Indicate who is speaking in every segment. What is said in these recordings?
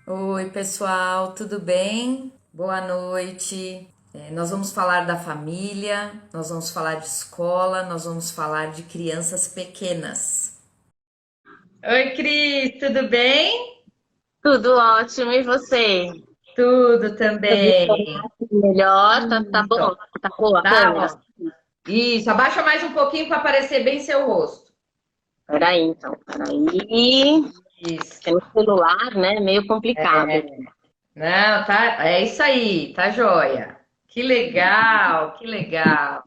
Speaker 1: Oi, pessoal, tudo bem? Boa noite. Nós vamos falar da família, nós vamos falar de escola, nós vamos falar de crianças pequenas. Oi, Cris, tudo bem?
Speaker 2: Tudo ótimo, e você?
Speaker 1: Tudo
Speaker 2: Conseguiu
Speaker 1: também.
Speaker 2: falar melhor? Tá bom?
Speaker 1: Isso,
Speaker 2: Tá boa a
Speaker 1: tá
Speaker 2: câmera?
Speaker 1: bom. Isso, abaixa mais um pouquinho para aparecer bem seu rosto.
Speaker 2: Peraí, então, peraí.
Speaker 1: Isso.
Speaker 2: É no celular, né? Meio complicado.
Speaker 1: Não, tá, é isso aí, tá joia. Que legal, que legal.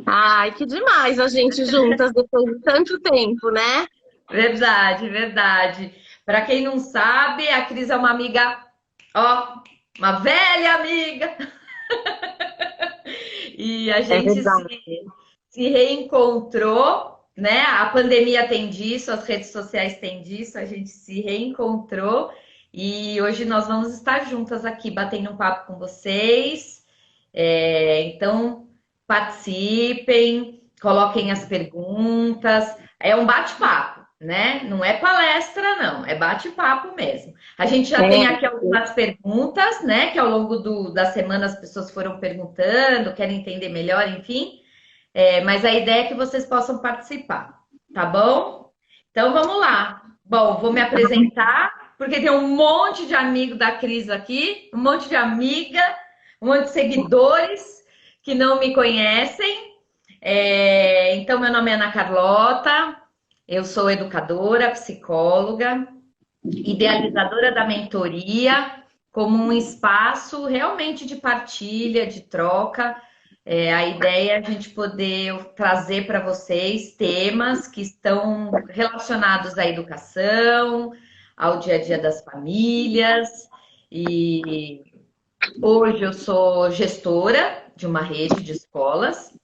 Speaker 2: Ai, que demais a gente juntas depois de tanto tempo, né?
Speaker 1: Verdade, verdade. Para quem não sabe, a Cris é uma amiga, ó, uma velha amiga. E a
Speaker 2: É
Speaker 1: gente
Speaker 2: verdade.
Speaker 1: se reencontrou, né? A pandemia tem disso, as redes sociais têm disso, a gente se reencontrou e hoje nós vamos estar juntas aqui batendo um papo com vocês. Então, participem, coloquem as perguntas. É um bate-papo, né? Não é palestra, não, é bate-papo mesmo. A gente já tem
Speaker 2: É,
Speaker 1: aqui algumas perguntas, né? Que ao longo da semana as pessoas foram perguntando, querem entender melhor, enfim. Mas a ideia é que vocês possam participar, tá bom? Então vamos lá. Bom, vou me apresentar, porque tem um monte de amigo da Cris aqui, um monte de amiga, um monte de seguidores que não me conhecem. Então, meu nome é Ana Carlota, eu sou educadora, psicóloga, idealizadora da mentoria, como um espaço realmente de partilha, de troca. A ideia é a gente poder trazer para vocês temas que estão relacionados à educação, ao dia a dia das famílias. E hoje eu sou gestora de uma rede de escolas.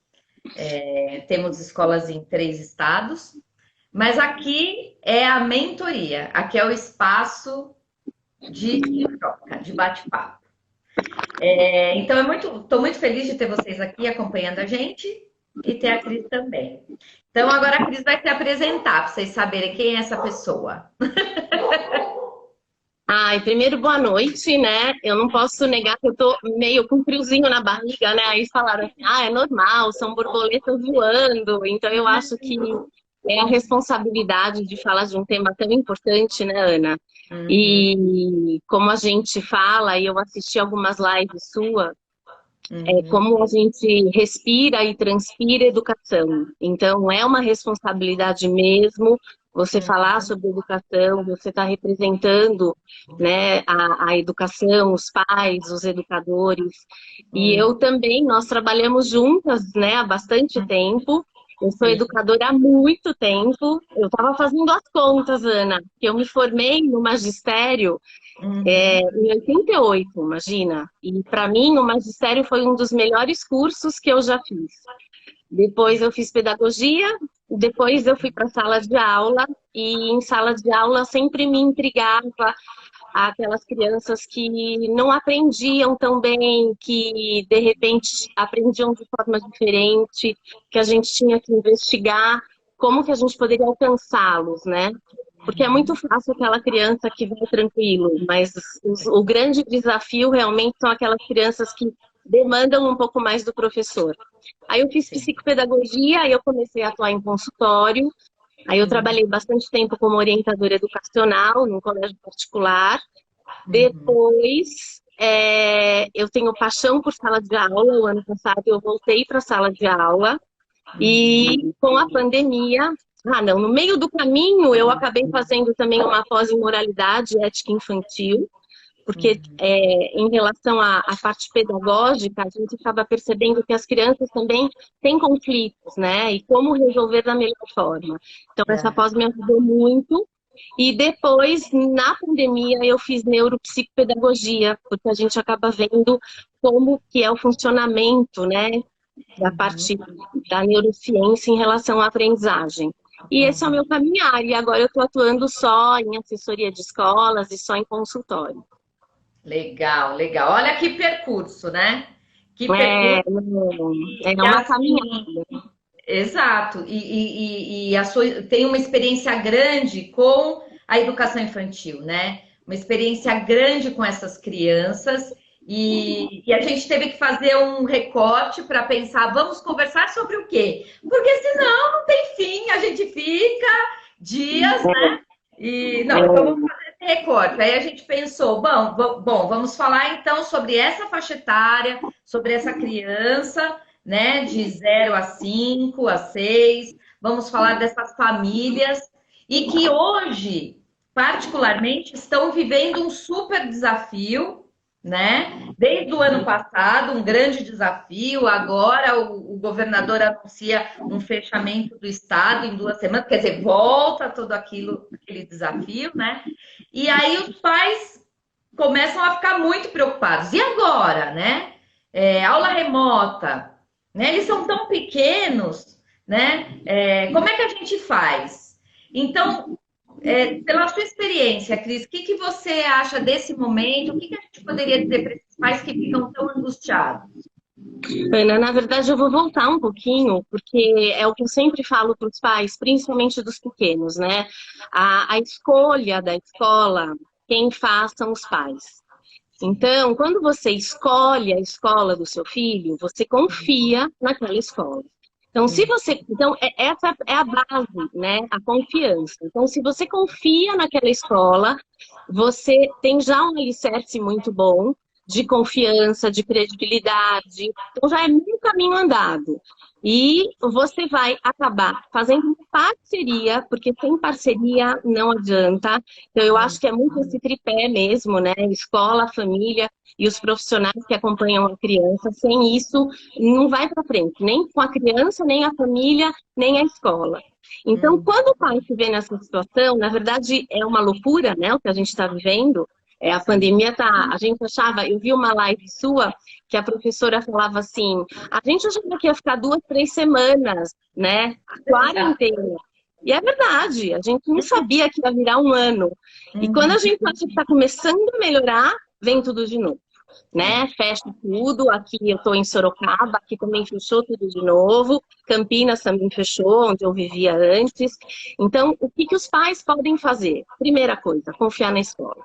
Speaker 1: Temos escolas em 3 estados, mas aqui é a mentoria, aqui é o espaço de troca, de bate-papo. Então, estou muito feliz de ter vocês aqui acompanhando a gente e ter a Cris também. Então, agora a Cris vai se apresentar para vocês saberem quem é essa pessoa.
Speaker 2: Ai, primeiro, boa noite, né? Eu não posso negar que eu tô meio com friozinho na barriga, né? Aí falaram assim, é normal, são borboletas voando. Então eu acho que é a responsabilidade de falar de um tema tão importante, né, Ana?
Speaker 1: Uhum,
Speaker 2: E como a gente fala, e eu assisti algumas lives suas,
Speaker 1: uhum,
Speaker 2: como a gente respira e transpira educação. Então, é uma responsabilidade mesmo você falar
Speaker 1: uhum,
Speaker 2: sobre educação, você está representando, né, a educação, os pais, os educadores. E
Speaker 1: uhum.
Speaker 2: eu também, nós trabalhamos juntas, né, há bastante tempo. Eu sou
Speaker 1: Sim.
Speaker 2: educadora há muito tempo. Eu estava fazendo as contas, Ana, que eu me formei no magistério
Speaker 1: Uhum.
Speaker 2: em 88, imagina. E para mim, o magistério foi um dos melhores cursos que eu já fiz. Depois eu fiz pedagogia, depois eu fui para a sala de aula, e em sala de aula sempre me intrigava aquelas crianças que não aprendiam tão bem, que de repente aprendiam de forma diferente, que a gente tinha que investigar como que a gente poderia alcançá-los, né? Porque é muito fácil aquela criança que vai tranquilo, mas o grande desafio realmente são aquelas crianças que demandam um pouco mais do professor. Aí eu fiz
Speaker 1: Sim.
Speaker 2: psicopedagogia, aí eu comecei a atuar em consultório, aí eu
Speaker 1: Uhum,
Speaker 2: trabalhei bastante tempo como orientadora educacional num colégio particular.
Speaker 1: uhum,
Speaker 2: Depois, eu tenho paixão por sala de aula. O ano passado eu voltei para a sala de aula
Speaker 1: uhum,
Speaker 2: e com a pandemia, não, no meio do caminho eu acabei fazendo também uma pós em moralidade e ética infantil, porque
Speaker 1: uhum.
Speaker 2: em relação à parte pedagógica, a gente acaba percebendo que as crianças também têm conflitos, né? E como resolver da melhor forma. Então, essa
Speaker 1: Ah,
Speaker 2: pós me ajudou muito. E depois, na pandemia, eu fiz neuropsicopedagogia, porque a gente acaba vendo como que é o funcionamento, né, da
Speaker 1: uhum,
Speaker 2: parte da neurociência em relação à aprendizagem. E esse é o
Speaker 1: uhum.
Speaker 2: meu caminhar. E agora eu estou atuando só em assessoria de escolas e só em consultório.
Speaker 1: Legal, legal. Olha que percurso, né? Que
Speaker 2: É,
Speaker 1: percurso.
Speaker 2: é
Speaker 1: E
Speaker 2: uma
Speaker 1: assim,
Speaker 2: caminhada.
Speaker 1: exato. E a sua tem uma experiência grande com a educação infantil, né? uma experiência grande com essas crianças. E a gente teve que fazer um recorte para pensar, vamos conversar sobre o quê? Porque senão não tem fim, a gente fica dias, né? E não, então vamos fazer esse recorte. Aí a gente pensou, bom, vamos falar então sobre essa faixa etária, sobre essa criança, né, de 0 a 5, a 6. Vamos falar dessas famílias e que hoje, particularmente, estão vivendo um super desafio, né? Desde o ano passado, um grande desafio. Agora o governador anuncia um fechamento do estado em 2 semanas, quer dizer, volta todo aquele desafio, né? E aí os pais começam a ficar muito preocupados. E agora, né? Aula remota, né? Eles são tão pequenos, né? Como é que a gente faz? Então, pela sua experiência, Cris, o que você acha desse momento? O que a gente poderia dizer para esses pais que ficam tão angustiados?
Speaker 2: Ana, na verdade, eu vou voltar um pouquinho, porque é o que eu sempre falo para os pais, principalmente dos pequenos, né? A escolha da escola, quem faz são os pais. Então, quando você escolhe a escola do seu filho, você confia naquela escola. Então, se você, então essa é a base, né? A confiança. Então, se você confia naquela escola, você tem já um alicerce muito bom de confiança, de credibilidade. Então, já é meio caminho andado. E você vai acabar fazendo uma parceria, porque sem parceria não adianta. Então, eu acho que é muito esse tripé mesmo, né? Escola, família e os profissionais que acompanham a criança. Sem isso, não vai para frente, nem com a criança, nem a família, nem a escola. Então, quando o pai se vê nessa situação, na verdade é uma loucura, né, o que a gente está vivendo. A pandemia tá. A gente achava, eu vi uma live sua que a professora falava assim: a gente achava que ia ficar 2, 3 semanas, né? Quarentena. E é verdade, a gente não sabia que ia virar um ano. E quando a gente acha que está começando a melhorar, vem tudo de novo. Né? Fecha tudo. Aqui eu estou em Sorocaba, aqui também fechou tudo de novo. Campinas também fechou, onde eu vivia antes. Então, o que os pais podem fazer? Primeira coisa, confiar na escola.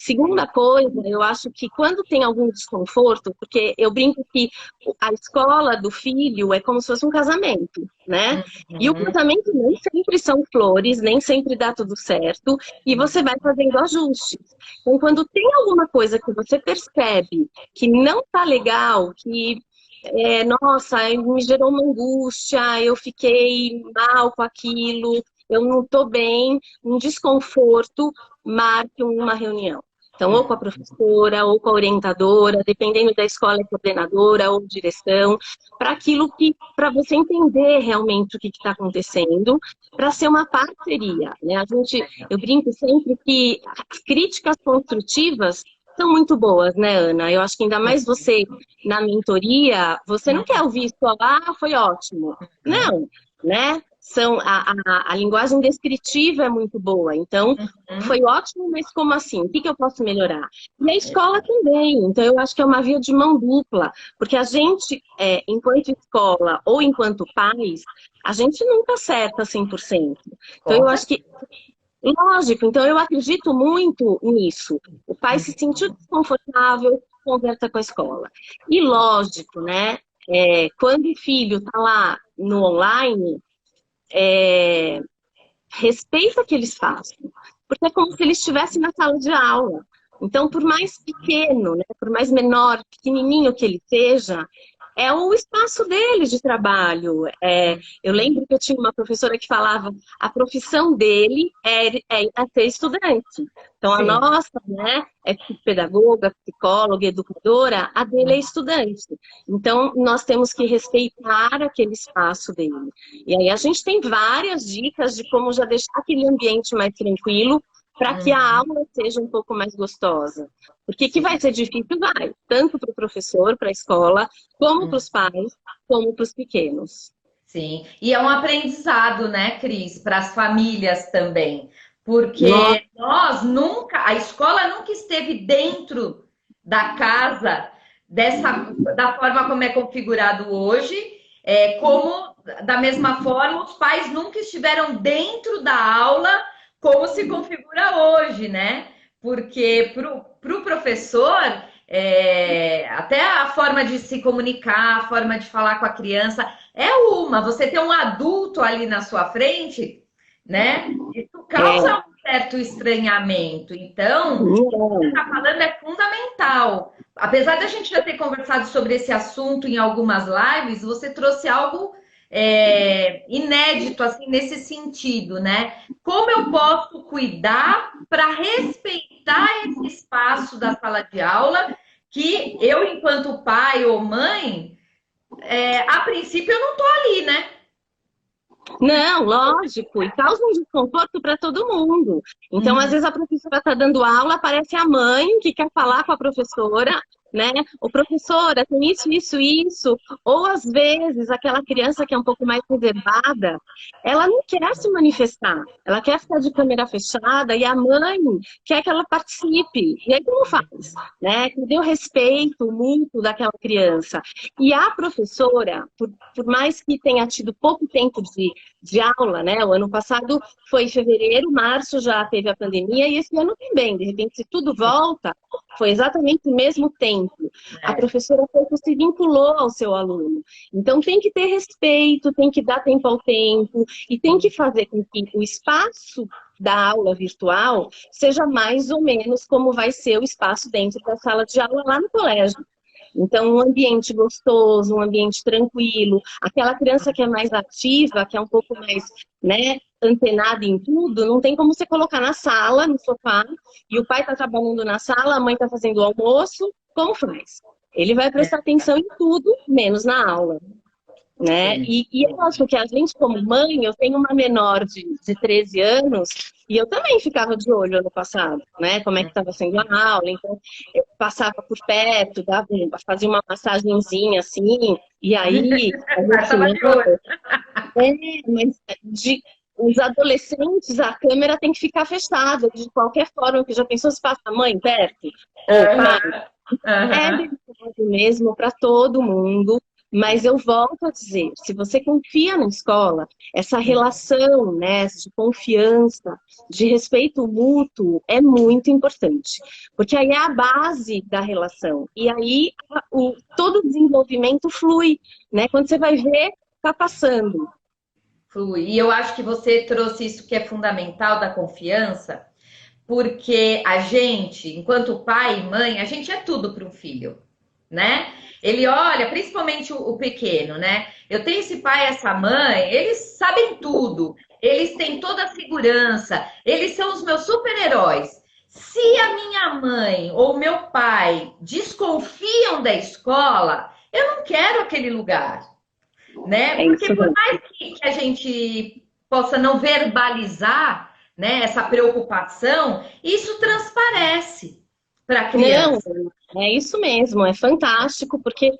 Speaker 2: Segunda coisa, eu acho que quando tem algum desconforto, porque eu brinco que a escola do filho é como se fosse um casamento, né? E o casamento nem sempre são flores, nem sempre dá tudo certo, e você vai fazendo ajustes. Então, quando tem alguma coisa que você percebe que não tá legal, que nossa, me gerou uma angústia, eu fiquei mal com aquilo, eu não tô bem, um desconforto, marque uma reunião. Então, ou com a professora, ou com a orientadora, dependendo da escola, coordenadora ou direção, para aquilo que, para você entender realmente o que está acontecendo, para ser uma parceria, né? Eu brinco sempre que as críticas construtivas são muito boas, né, Ana? Eu acho que ainda mais você na mentoria, você não quer ouvir só, foi ótimo. Não, né? A linguagem descritiva é muito boa. Então, foi ótimo, mas como assim? O que eu posso melhorar? E a escola também. Então, eu acho que é uma via de mão dupla. Porque a gente, enquanto escola ou enquanto pais, a gente nunca acerta 100%. Então, eu acho que lógico, então eu acredito muito nisso. O pai se sentiu desconfortável, conversa com a escola. E lógico, né? Quando o filho está lá no online, respeita aquele espaço. Porque é como se ele estivesse na sala de aula. Então, por mais pequeno, né, por mais menor, pequenininho que ele seja, é o espaço dele de trabalho. Eu lembro que eu tinha uma professora que falava a profissão dele é ser estudante. Então, a nossa, né, é pedagoga, psicóloga, educadora, a dele é estudante. Então, nós temos que respeitar aquele espaço dele. E aí a gente tem várias dicas de como já deixar aquele ambiente mais tranquilo para que a aula seja um pouco mais gostosa. Porque que vai ser difícil, vai. Tanto para o professor, para a escola, como para os pais, como para os pequenos.
Speaker 1: Sim, e é um aprendizado, né, Cris, para as famílias também. Porque a escola nunca esteve dentro da casa da forma como é configurado hoje, como da mesma forma os pais nunca estiveram dentro da aula como se configura hoje, né? porque pro professor, até a forma de se comunicar, a forma de falar com a criança é uma. Você ter um adulto ali na sua frente, né? Isso
Speaker 2: É,
Speaker 1: causa um certo estranhamento. Então, o que você
Speaker 2: não,
Speaker 1: está falando é fundamental. Apesar da gente já ter conversado sobre esse assunto em algumas lives, você trouxe algo inédito assim nesse sentido, né? Como eu posso cuidar para respeitar esse espaço da sala de aula que eu, enquanto pai ou mãe, a princípio eu não tô ali, né?
Speaker 2: não, lógico, e causa um desconforto para todo mundo. Então, às
Speaker 1: Uhum.
Speaker 2: vezes a professora está dando aula, aparece a mãe que quer falar com a professora, né? O professora tem isso, isso, isso. Ou às vezes aquela criança que é um pouco mais reservada, ela não quer se manifestar, ela quer ficar de câmera fechada e a mãe quer que ela participe. E aí como faz, né? Cadê o respeito mútuo daquela criança? E a professora, por mais que tenha tido pouco tempo de aula, né? O ano passado foi em fevereiro, março já teve a pandemia e esse ano também. De repente, se tudo volta, foi exatamente o mesmo tempo. A
Speaker 1: É,
Speaker 2: professora foi que se vinculou ao seu aluno. Então, tem que ter respeito, tem que dar tempo ao tempo e tem que fazer com que o espaço da aula virtual seja mais ou menos como vai ser o espaço dentro da sala de aula lá no colégio. Então, um ambiente gostoso, um ambiente tranquilo. Aquela criança que é mais ativa, que é um pouco mais, né, antenada em tudo, não tem como você colocar na sala, no sofá, e o pai está trabalhando na sala, a mãe está fazendo o almoço, como faz? Ele vai prestar atenção em tudo, menos na aula, né?
Speaker 1: sim.
Speaker 2: E eu acho que a gente, como mãe, eu tenho uma menor de 13 anos, e eu também ficava de olho ano passado, né? Como é que estava sendo a aula, então eu passava por perto, fazia uma massagenzinha assim, e aí a gente
Speaker 1: Tava
Speaker 2: não.
Speaker 1: de olho.
Speaker 2: Mas os adolescentes, a câmera tem que ficar fechada de qualquer forma, que já pensou se passa a mãe perto? Ou pai?
Speaker 1: Aham,
Speaker 2: É
Speaker 1: aham.
Speaker 2: delicado mesmo para todo mundo, mas eu volto a dizer, se você confia na escola, essa relação, né, de confiança, de respeito mútuo é muito importante, porque aí é a base da relação. E aí todo o desenvolvimento flui, né? Quando você vai ver, tá passando.
Speaker 1: Flui. E eu acho que você trouxe isso que é fundamental da confiança, porque a gente, enquanto pai e mãe, a gente é tudo para um filho, né? Ele olha, principalmente o pequeno, né? Eu tenho esse pai, essa mãe, eles sabem tudo, eles têm toda a segurança, eles são os meus super-heróis. Se a minha mãe ou meu pai desconfiam da escola, eu não quero aquele lugar, né?
Speaker 2: É
Speaker 1: Porque
Speaker 2: isso
Speaker 1: por
Speaker 2: mesmo.
Speaker 1: mais que a gente possa não verbalizar, né, essa preocupação, isso transparece para a
Speaker 2: Não,
Speaker 1: criança.
Speaker 2: é isso mesmo, é fantástico, porque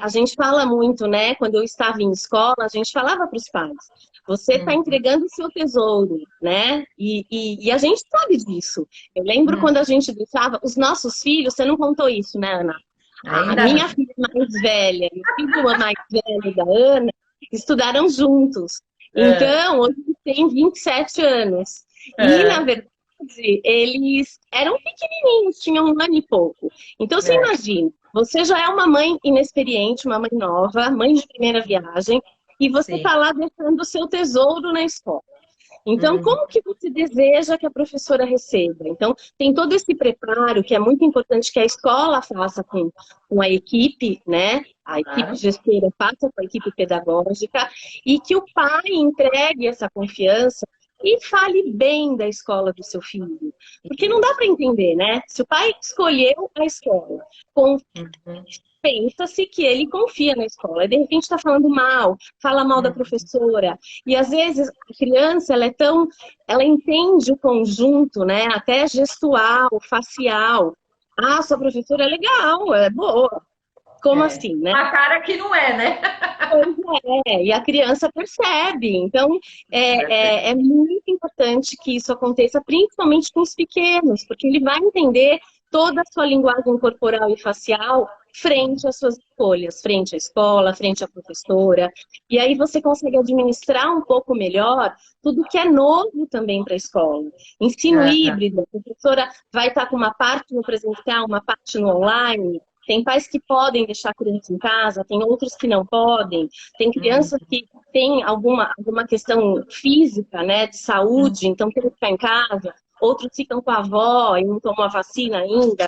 Speaker 2: a gente fala muito, né? Quando eu estava em escola, a gente falava para os pais, você está
Speaker 1: Hum,
Speaker 2: entregando o seu tesouro, né? E a gente sabe disso. Eu lembro
Speaker 1: hum,
Speaker 2: quando a gente deixava os nossos filhos, você não contou isso, né, Ana? A
Speaker 1: ainda
Speaker 2: minha
Speaker 1: não.
Speaker 2: filha mais velha e o filho mais velho da Ana estudaram juntos.
Speaker 1: É,
Speaker 2: Então, hoje eles têm 27 anos. E, na
Speaker 1: é,
Speaker 2: verdade, eles eram pequenininhos, tinham um ano e pouco. Então, você
Speaker 1: é,
Speaker 2: imagina, você já é uma mãe inexperiente, uma mãe nova, mãe de primeira viagem, e você
Speaker 1: sim.
Speaker 2: está lá deixando o seu tesouro na escola. Então,
Speaker 1: Hum,
Speaker 2: como que você deseja que a professora receba? Então, tem todo esse preparo que é muito importante que a escola faça com a equipe, né? A equipe
Speaker 1: claro.
Speaker 2: gestora faça com a equipe pedagógica e que o pai entregue essa confiança e fale bem da escola do seu filho. Porque não dá para entender, né? Se o pai escolheu a escola com
Speaker 1: Uhum,
Speaker 2: pensa-se que ele confia na escola. E de repente está falando mal, fala mal da
Speaker 1: uhum.
Speaker 2: professora. E às vezes a criança, ela entende o conjunto, né? Até gestual, facial. Ah, sua professora é legal, é boa. Como
Speaker 1: É.
Speaker 2: assim, né?
Speaker 1: Uma cara que não é, né?
Speaker 2: Pois e a criança percebe. Então, é muito importante que isso aconteça, principalmente com os pequenos, porque ele vai entender toda a sua linguagem corporal e facial frente às suas escolhas, frente à escola, frente à professora. E aí você consegue administrar um pouco melhor tudo que é novo também para a escola. Ensino
Speaker 1: Aham.
Speaker 2: híbrido, a professora vai estar com uma parte no presencial, uma parte no online. Tem pais que podem deixar a criança em casa, tem outros que não podem. Tem crianças que têm alguma questão física, né, de saúde, então tem que ficar em casa. Outros ficam com a avó e não tomam a vacina ainda.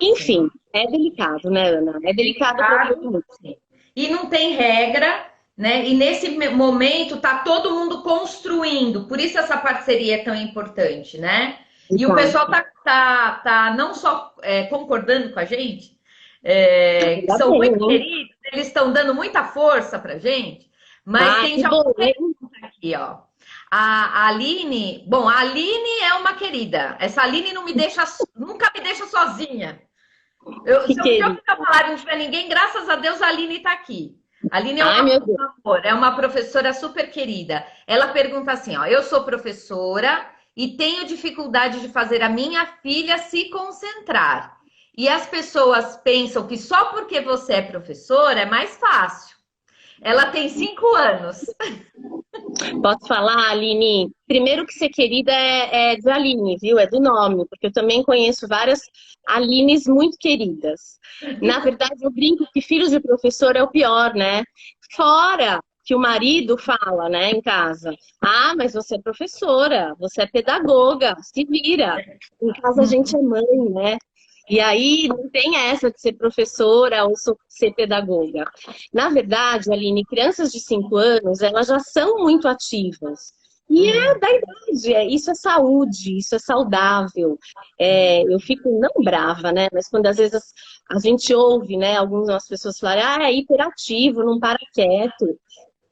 Speaker 1: Sim.
Speaker 2: Enfim, é delicado, né, Ana? É delicado para todo
Speaker 1: Delicado,
Speaker 2: mundo.
Speaker 1: sim. E não tem regra, né? E nesse momento tá todo mundo construindo, por isso essa parceria é tão importante, né? E o pessoal
Speaker 2: Exato.
Speaker 1: tá não só concordando com a gente, que
Speaker 2: Ainda
Speaker 1: são
Speaker 2: bem,
Speaker 1: muito
Speaker 2: hein?
Speaker 1: queridos, eles estão dando muita força pra gente, mas
Speaker 2: Ah,
Speaker 1: tem
Speaker 2: que
Speaker 1: já uma
Speaker 2: bom, hein?
Speaker 1: pergunta aqui, ó. A Aline, bom, a Aline é uma querida. Essa Aline não me deixa, nunca me deixa sozinha.
Speaker 2: Que
Speaker 1: Se um dia eu
Speaker 2: querido.
Speaker 1: ficar falar e não tiver ninguém, graças a Deus a Aline está aqui. A Aline é
Speaker 2: Ai, meu
Speaker 1: um
Speaker 2: Deus.
Speaker 1: amor, é uma professora super querida. Ela pergunta assim, ó, eu sou professora e tenho dificuldade de fazer a minha filha se concentrar. E as pessoas pensam que só porque você é professora é mais fácil. Ela tem 5 anos.
Speaker 2: Posso falar, Aline? Primeiro que ser querida é de Aline, viu? É do nome, porque eu também conheço várias Alines muito queridas. Na verdade, eu brinco que filho de professor é o pior, né? Fora que o marido fala, né, em casa, ah, mas você é professora, você é pedagoga, se vira. Em casa a gente é mãe, né? E aí não tem essa de ser professora ou ser pedagoga. Na verdade, Aline, crianças de 5 anos, elas já são muito ativas. E é
Speaker 1: Hum,
Speaker 2: da idade, isso é saúde, isso é saudável. Eu fico não brava, né? Mas quando às vezes a gente ouve, né, algumas pessoas falarem, ah, é hiperativo, não para quieto.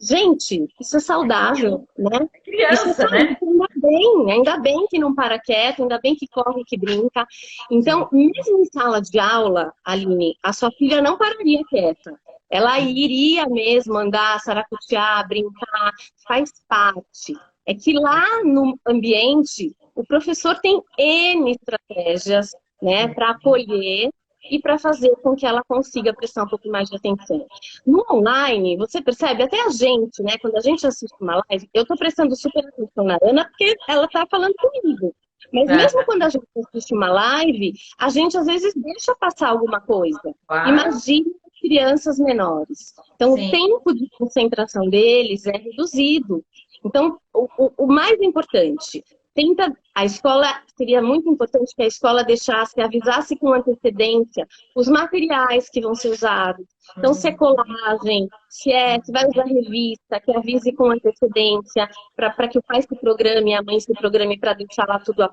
Speaker 2: Gente, isso é saudável, né? Isso é
Speaker 1: criança,
Speaker 2: saúde,
Speaker 1: né?
Speaker 2: ainda bem que não para quieto, ainda bem que corre, que brinca. Então,
Speaker 1: Sim.
Speaker 2: mesmo em sala de aula, Aline, a sua filha não pararia quieta. Ela iria mesmo andar, saracotear, brincar, faz parte. É que lá no ambiente, o professor tem N estratégias, né, para acolher e para fazer com que ela consiga prestar um pouco mais de atenção. No online, você percebe, até a gente, né? Quando a gente assiste uma live, eu tô prestando super atenção na Ana porque ela tá falando comigo. Mas mesmo
Speaker 1: Ah,
Speaker 2: quando a gente assiste uma live, a gente às vezes deixa passar alguma coisa.
Speaker 1: claro.
Speaker 2: Imagine crianças menores. Então, o
Speaker 1: Sim.
Speaker 2: tempo de concentração deles é reduzido. Então, o mais importante, tenta, a escola, seria muito importante que a escola deixasse, avisasse com antecedência os materiais que vão ser usados. Então, se é colagem, se vai usar revista, que avise com antecedência, para que o pai se programe, a mãe se programe para deixar lá tudo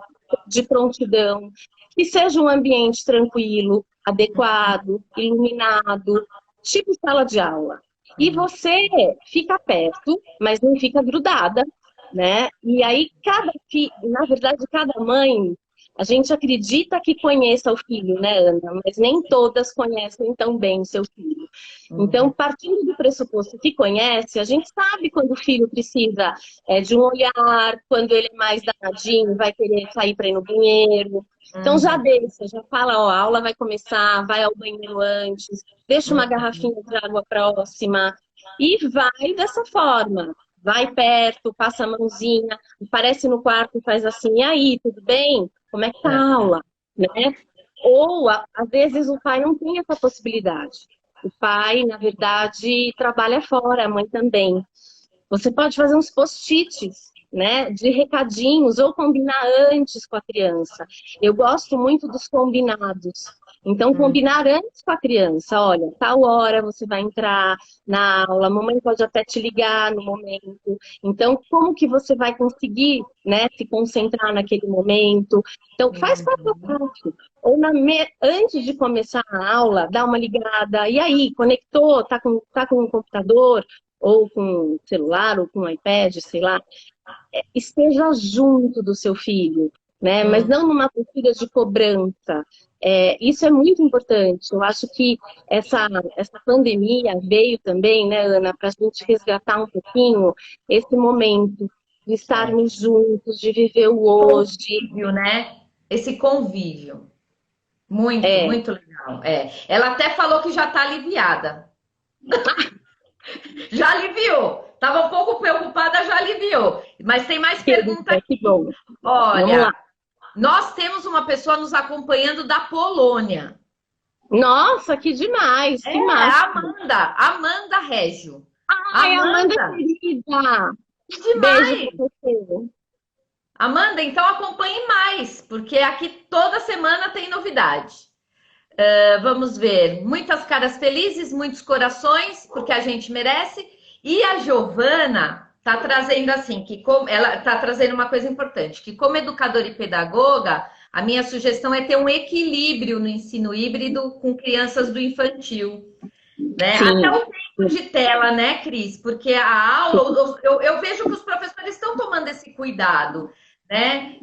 Speaker 2: de prontidão. Que seja um ambiente tranquilo, adequado, iluminado, tipo sala de aula. E você fica perto, mas não fica grudada, né? E aí, na verdade, cada mãe, a gente acredita que conheça o filho, né, Ana? Mas nem todas conhecem tão bem o seu filho. Então,
Speaker 1: Uhum.
Speaker 2: partindo do pressuposto que conhece, a gente sabe quando o filho precisa de um olhar, quando ele é mais danadinho, vai querer sair para ir no banheiro. Então, já
Speaker 1: Uhum.
Speaker 2: deixa, já fala, ó, a aula vai começar, vai ao banheiro antes, deixa uma
Speaker 1: Uhum.
Speaker 2: garrafinha de água próxima e vai dessa forma. Vai perto, passa a mãozinha, aparece no quarto e faz assim, e aí, tudo bem? Como é que tá
Speaker 1: É.
Speaker 2: a aula? Né? Ou, às vezes, o pai não tem essa possibilidade. O pai, na verdade, trabalha fora, a mãe também. Você pode fazer uns post-its, né, de recadinhos ou combinar antes com a criança. Eu gosto muito dos combinados. Então,
Speaker 1: Uhum.
Speaker 2: combinar antes com a criança, olha, tal hora você vai entrar na aula, a mamãe pode até te ligar no momento. Então, como que você vai conseguir, né, se concentrar naquele momento? Então, faz passo a
Speaker 1: Uhum.
Speaker 2: passo. Ou antes de começar a aula, dá uma ligada. E aí, conectou? Tá com o computador? Ou com celular, ou com iPad, sei lá, esteja junto do seu filho, né? Mas
Speaker 1: Uhum.
Speaker 2: não numa postura de cobrança. Isso é muito importante. Eu acho que essa pandemia veio também, né, Ana, para a gente resgatar um pouquinho esse momento de
Speaker 1: É.
Speaker 2: estarmos juntos, de viver o hoje.
Speaker 1: Convívio, né? Esse convívio. Muito,
Speaker 2: É,
Speaker 1: muito legal. É. Ela até falou que já está aliviada. Já aliviou. Estava um pouco preocupada, já aliviou. Mas tem mais pergunta
Speaker 2: que
Speaker 1: aqui.
Speaker 2: bom. Vamos
Speaker 1: Olha,
Speaker 2: lá.
Speaker 1: nós temos uma pessoa nos acompanhando da Polônia.
Speaker 2: Nossa, que demais, que
Speaker 1: É,
Speaker 2: massa.
Speaker 1: Amanda Régio.
Speaker 2: Ai, Amanda
Speaker 1: Amanda,
Speaker 2: querida,
Speaker 1: que
Speaker 2: beijo pra
Speaker 1: demais!
Speaker 2: você.
Speaker 1: Amanda, então acompanhe mais, porque aqui toda semana tem novidade. Vamos ver, muitas caras felizes, muitos corações, porque a gente merece. E a Giovana está trazendo assim, ela está trazendo uma coisa importante, que como educadora e pedagoga, a minha sugestão é ter um equilíbrio no ensino híbrido com crianças do infantil. Né? Até
Speaker 2: Sim,
Speaker 1: o tempo de tela, né, Cris? Porque a aula, eu vejo que os professores estão tomando esse cuidado, né?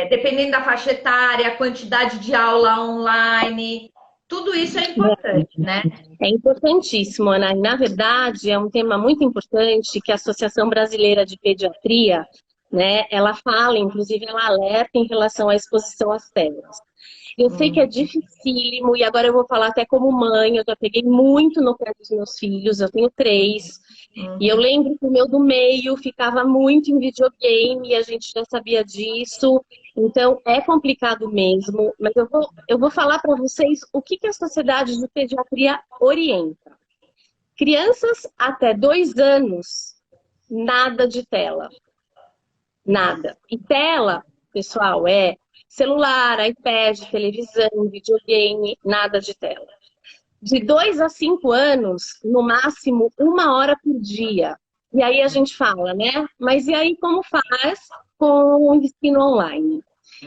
Speaker 1: Dependendo da faixa etária, a quantidade de aula online, tudo isso é importante, né?
Speaker 2: é importantíssimo, Ana. E, na verdade, é um tema muito importante que a Associação Brasileira de Pediatria, né, ela fala, inclusive ela alerta em relação à exposição às telas. Eu sei que é
Speaker 1: Hum,
Speaker 2: dificílimo, e agora eu vou falar até como mãe, eu já peguei muito no pé dos meus filhos, eu tenho três, e eu
Speaker 1: uhum.
Speaker 2: lembro que o meu do meio ficava muito em videogame, e a gente já sabia disso, então é complicado mesmo, mas eu vou falar para vocês o que que a Sociedade de Pediatria orienta. Crianças até 2 anos, nada de tela. Nada. E tela, pessoal, é celular, iPad, televisão, videogame, nada de tela. De 2 a 5 anos, no máximo 1 hora por dia. E aí a gente fala, né? Mas e aí como faz com o ensino online?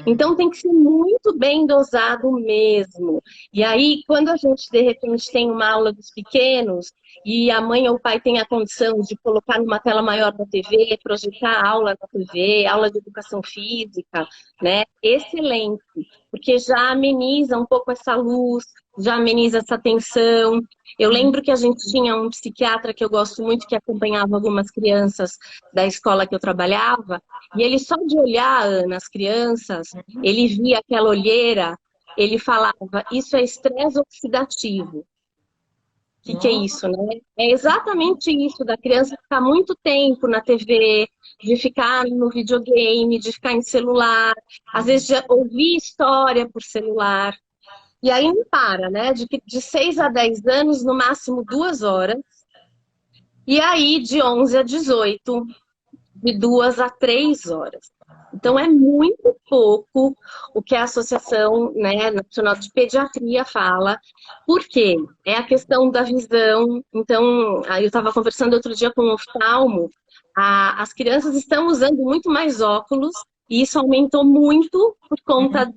Speaker 2: Então tem que ser muito bem dosado mesmo. E aí, quando a gente de repente tem uma aula dos pequenos e a mãe ou o pai tem a condição de colocar numa tela maior da TV, projetar a aula na TV, aula de educação física, né? Excelente, porque já ameniza um pouco essa luz, já ameniza essa tensão. Eu lembro que a gente tinha um psiquiatra que eu gosto muito que acompanhava algumas crianças da escola que eu trabalhava, e ele só de olhar, Ana, as crianças, ele via aquela olheira, ele falava, isso é estresse oxidativo. O que é
Speaker 1: Nossa,
Speaker 2: isso, né? É exatamente isso, da criança ficar muito tempo na TV, de ficar no videogame, de ficar em celular, às vezes de ouvir história por celular. E aí não para, né? De 6 a 10 anos, no máximo 2 horas. E aí, de 11 a 18, de 2 a 3 horas. Então, é muito pouco o que a Associação, né, Nacional de Pediatria fala. Por quê? É a questão da visão. Então, aí eu estava conversando outro dia com um oftalmo, as crianças estão usando muito mais óculos e isso aumentou muito por conta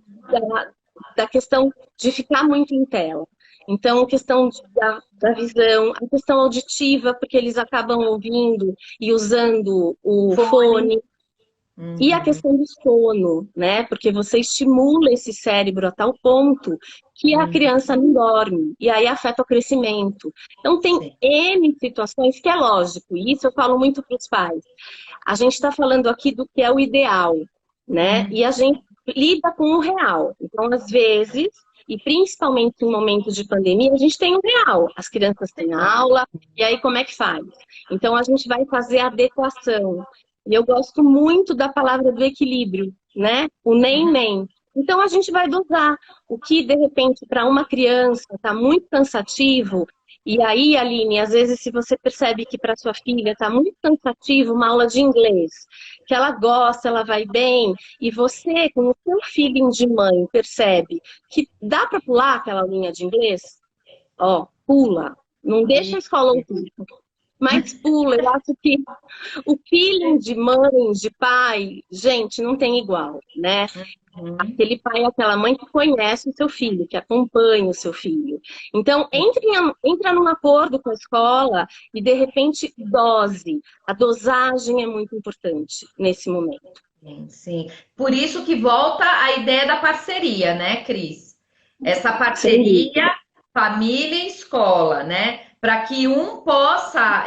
Speaker 2: da questão de ficar muito em tela. Então, a questão da visão, a questão auditiva, porque eles acabam ouvindo e usando o
Speaker 1: fone.
Speaker 2: fone, e a
Speaker 1: Uhum,
Speaker 2: questão do sono, né? Porque você estimula esse cérebro a tal ponto que a
Speaker 1: uhum,
Speaker 2: criança não dorme, e aí afeta o crescimento. Então, tem
Speaker 1: sim.
Speaker 2: N situações que é lógico, e isso eu falo muito para os pais. A gente está falando aqui do que é o ideal, né?
Speaker 1: Uhum.
Speaker 2: E a gente lida com o real. Então, às vezes, e principalmente em momentos de pandemia, a gente tem o real. As crianças têm aula, e aí como é que faz? Então, a gente vai fazer a adequação. E eu gosto muito da palavra do equilíbrio, né? O nem-nem. Então, a gente vai dosar. O que, de repente, para uma criança está muito cansativo, e aí, Aline, às vezes, se você percebe que para sua filha está muito cansativo uma aula de inglês, que ela gosta, ela vai bem, e você, com o seu feeling de mãe, percebe que dá para pular aquela linha de inglês, ó, pula. Não deixa a
Speaker 1: E-
Speaker 2: escola ouvir, mas pula. Eu acho que o feeling de mãe, de pai, gente, não tem igual, né?
Speaker 1: Uhum.
Speaker 2: Aquele pai, aquela mãe que conhece o seu filho, que acompanha o seu filho. Então, entra num acordo com a escola e, de repente, dose. A dosagem é muito importante nesse momento.
Speaker 1: Sim, sim. Por isso que volta a ideia da parceria, né, Cris? Essa
Speaker 2: Sem
Speaker 1: parceria
Speaker 2: dúvida.
Speaker 1: família e escola, né? Para que um possa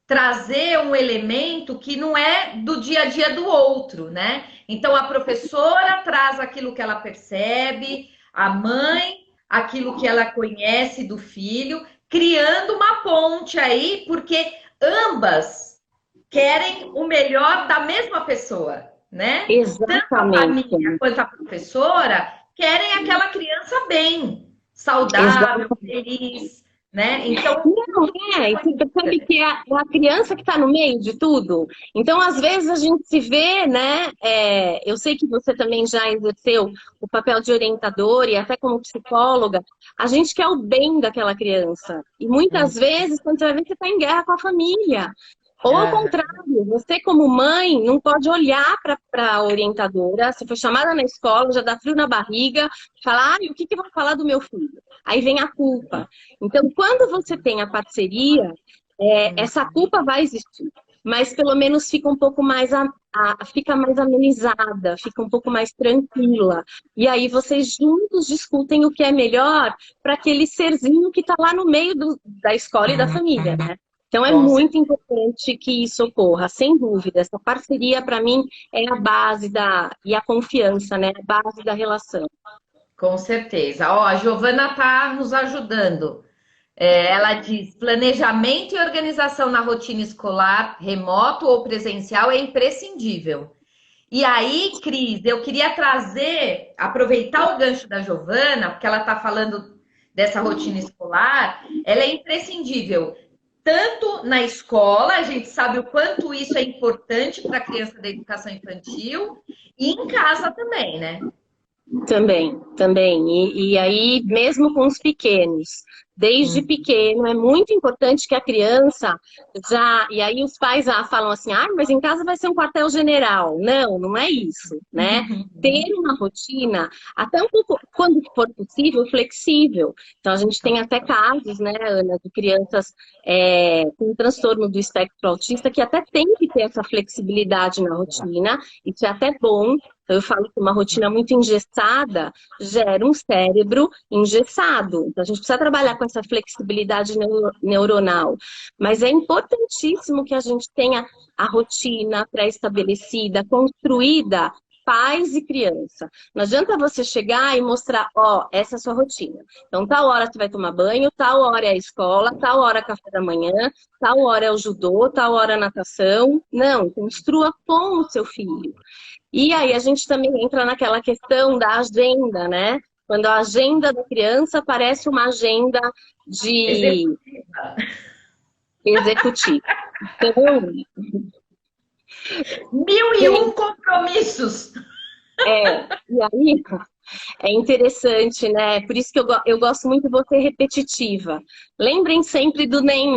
Speaker 1: trazer um elemento que não é do dia a dia do outro, né? Então a professora traz aquilo que ela percebe, a mãe, aquilo que ela conhece do filho, criando uma ponte aí, porque ambas querem o melhor da mesma pessoa, né? Tanto a
Speaker 2: Exatamente.
Speaker 1: família quanto a professora querem aquela criança bem, saudável,
Speaker 2: Exatamente.
Speaker 1: feliz, né? Então,
Speaker 2: Não, e você percebe que é a criança que está no meio de tudo. Então, às vezes, a gente se vê, né? Eu sei que você também já exerceu o papel de orientador e até como psicóloga, a gente quer o bem daquela criança. E muitas vezes, quando você vai ver, você está em guerra com a família. Ou ao
Speaker 1: ah,
Speaker 2: contrário, você como mãe não pode olhar para a orientadora, você foi chamada na escola, já dá frio na barriga, falar, o que vão falar do meu filho? Aí vem a culpa. Então, quando você tem a parceria, essa culpa vai existir, mas pelo menos fica um pouco mais, fica mais amenizada, fica um pouco mais tranquila. E aí vocês juntos discutem o que é melhor para aquele serzinho que está lá no meio da escola e da família, né? Então é
Speaker 1: com
Speaker 2: muito importante que isso ocorra, sem dúvida. Essa parceria, para mim, é a base e a confiança, né? A base da relação.
Speaker 1: Com certeza. Ó, a Giovana está nos ajudando. Ela diz: planejamento e organização na rotina escolar, remoto ou presencial, é imprescindível. E aí, Cris, eu queria trazer, aproveitar o gancho da Giovana, porque ela está falando dessa rotina escolar, ela é imprescindível. Tanto na escola, a gente sabe o quanto isso é importante para a criança da educação infantil, e em casa também, né?
Speaker 2: Também, também. E aí, mesmo com os pequenos, desde
Speaker 1: Hum.
Speaker 2: pequeno, é muito importante que a criança já. E aí, os pais falam assim: mas em casa vai ser um quartel-general. Não, não é isso, né? Ter uma rotina, até um pouco, quando for possível, flexível. Então, a gente tem até casos, né, Ana, de crianças com transtorno do espectro autista que até tem que ter essa flexibilidade na rotina. Isso é até bom. Então, eu falo que uma rotina muito engessada gera um cérebro engessado. Então, a gente precisa trabalhar com essa flexibilidade neuronal. Mas é importantíssimo que a gente tenha a rotina pré-estabelecida, construída, pais e criança. Não adianta você chegar e mostrar, essa é a sua rotina. Então, tal hora você vai tomar banho, tal hora é a escola, tal hora é café da manhã, tal hora é o judô, tal hora é a natação. Não, construa com o seu filho. E aí a gente também entra naquela questão da agenda, né? Quando a agenda da criança parece uma agenda de
Speaker 1: Executiva.
Speaker 2: executivo. Então,
Speaker 1: 1001 compromissos.
Speaker 2: e aí é interessante, né? Por isso que eu gosto muito de você repetitiva. Lembrem sempre do nem,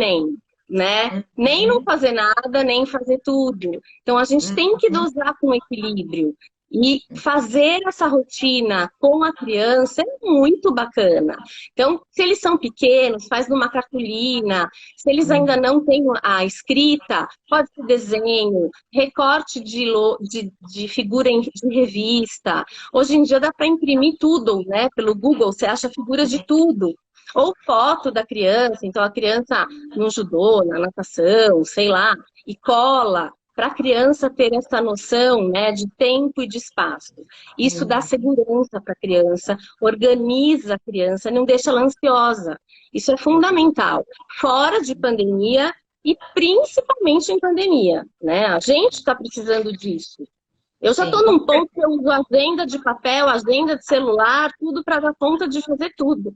Speaker 2: né? Nem não
Speaker 1: Uhum,
Speaker 2: fazer nada, nem fazer tudo. Então a gente tem que
Speaker 1: uhum.
Speaker 2: dosar com equilíbrio. E fazer essa rotina com a criança é muito bacana. Então, se eles são pequenos, faz numa cartolina. Se eles ainda não têm a escrita, pode ser desenho, recorte de figura de revista. Hoje em dia dá para imprimir tudo, né? Pelo Google, você acha figuras de tudo. Ou foto da criança, então a criança no judô, na natação, sei lá, e cola, para a criança ter essa noção, né, de tempo e de espaço. Isso dá segurança para a criança, organiza a criança, não deixa ela ansiosa. Isso é fundamental. Fora de pandemia e principalmente em pandemia, né? A gente está precisando disso. Eu já
Speaker 1: Sim,
Speaker 2: estou num ponto que eu uso agenda de papel, agenda de celular, tudo para dar conta de fazer tudo.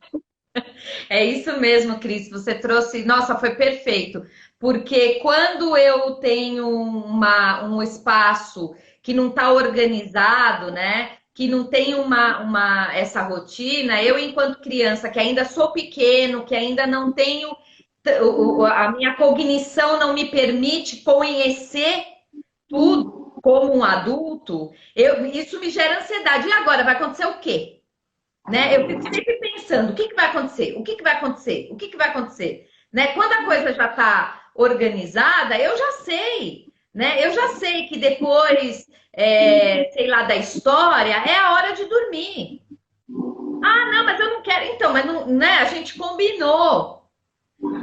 Speaker 1: é isso mesmo, Cris. Você trouxe. Nossa, foi perfeito. Porque quando eu tenho um espaço que não está organizado, né? Que não tem essa rotina, eu, enquanto criança, que ainda sou pequeno, que ainda não tenho. A minha cognição não me permite conhecer tudo como um adulto, isso me gera ansiedade. E agora vai acontecer o quê? Né? Eu fico sempre pensando, o que vai acontecer? O que vai acontecer? O que vai acontecer? Né? Quando a coisa já está organizada, eu já sei, né? Eu já sei que depois, sei lá, da história, é a hora de dormir. Ah, não, mas eu não quero. Então, mas não, né? A gente combinou.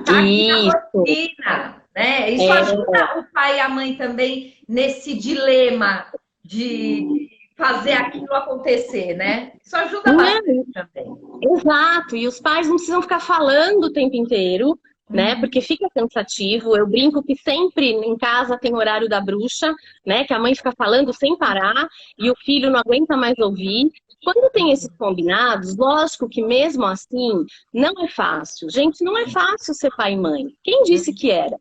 Speaker 1: Tá aqui na
Speaker 2: Isso.
Speaker 1: rotina, né? Isso
Speaker 2: É,
Speaker 1: ajuda o pai e a mãe também nesse dilema de fazer aquilo acontecer, né? Isso ajuda
Speaker 2: Não,
Speaker 1: bastante também.
Speaker 2: exato, e os pais não precisam ficar falando o tempo inteiro, né?
Speaker 1: Uhum.
Speaker 2: Porque fica cansativo. Eu brinco que sempre em casa tem horário da bruxa, né? Que a mãe fica falando sem parar e o filho não aguenta mais ouvir. Quando tem esses combinados, lógico que mesmo assim não é fácil. Gente, não é fácil ser pai e mãe. Quem disse que era?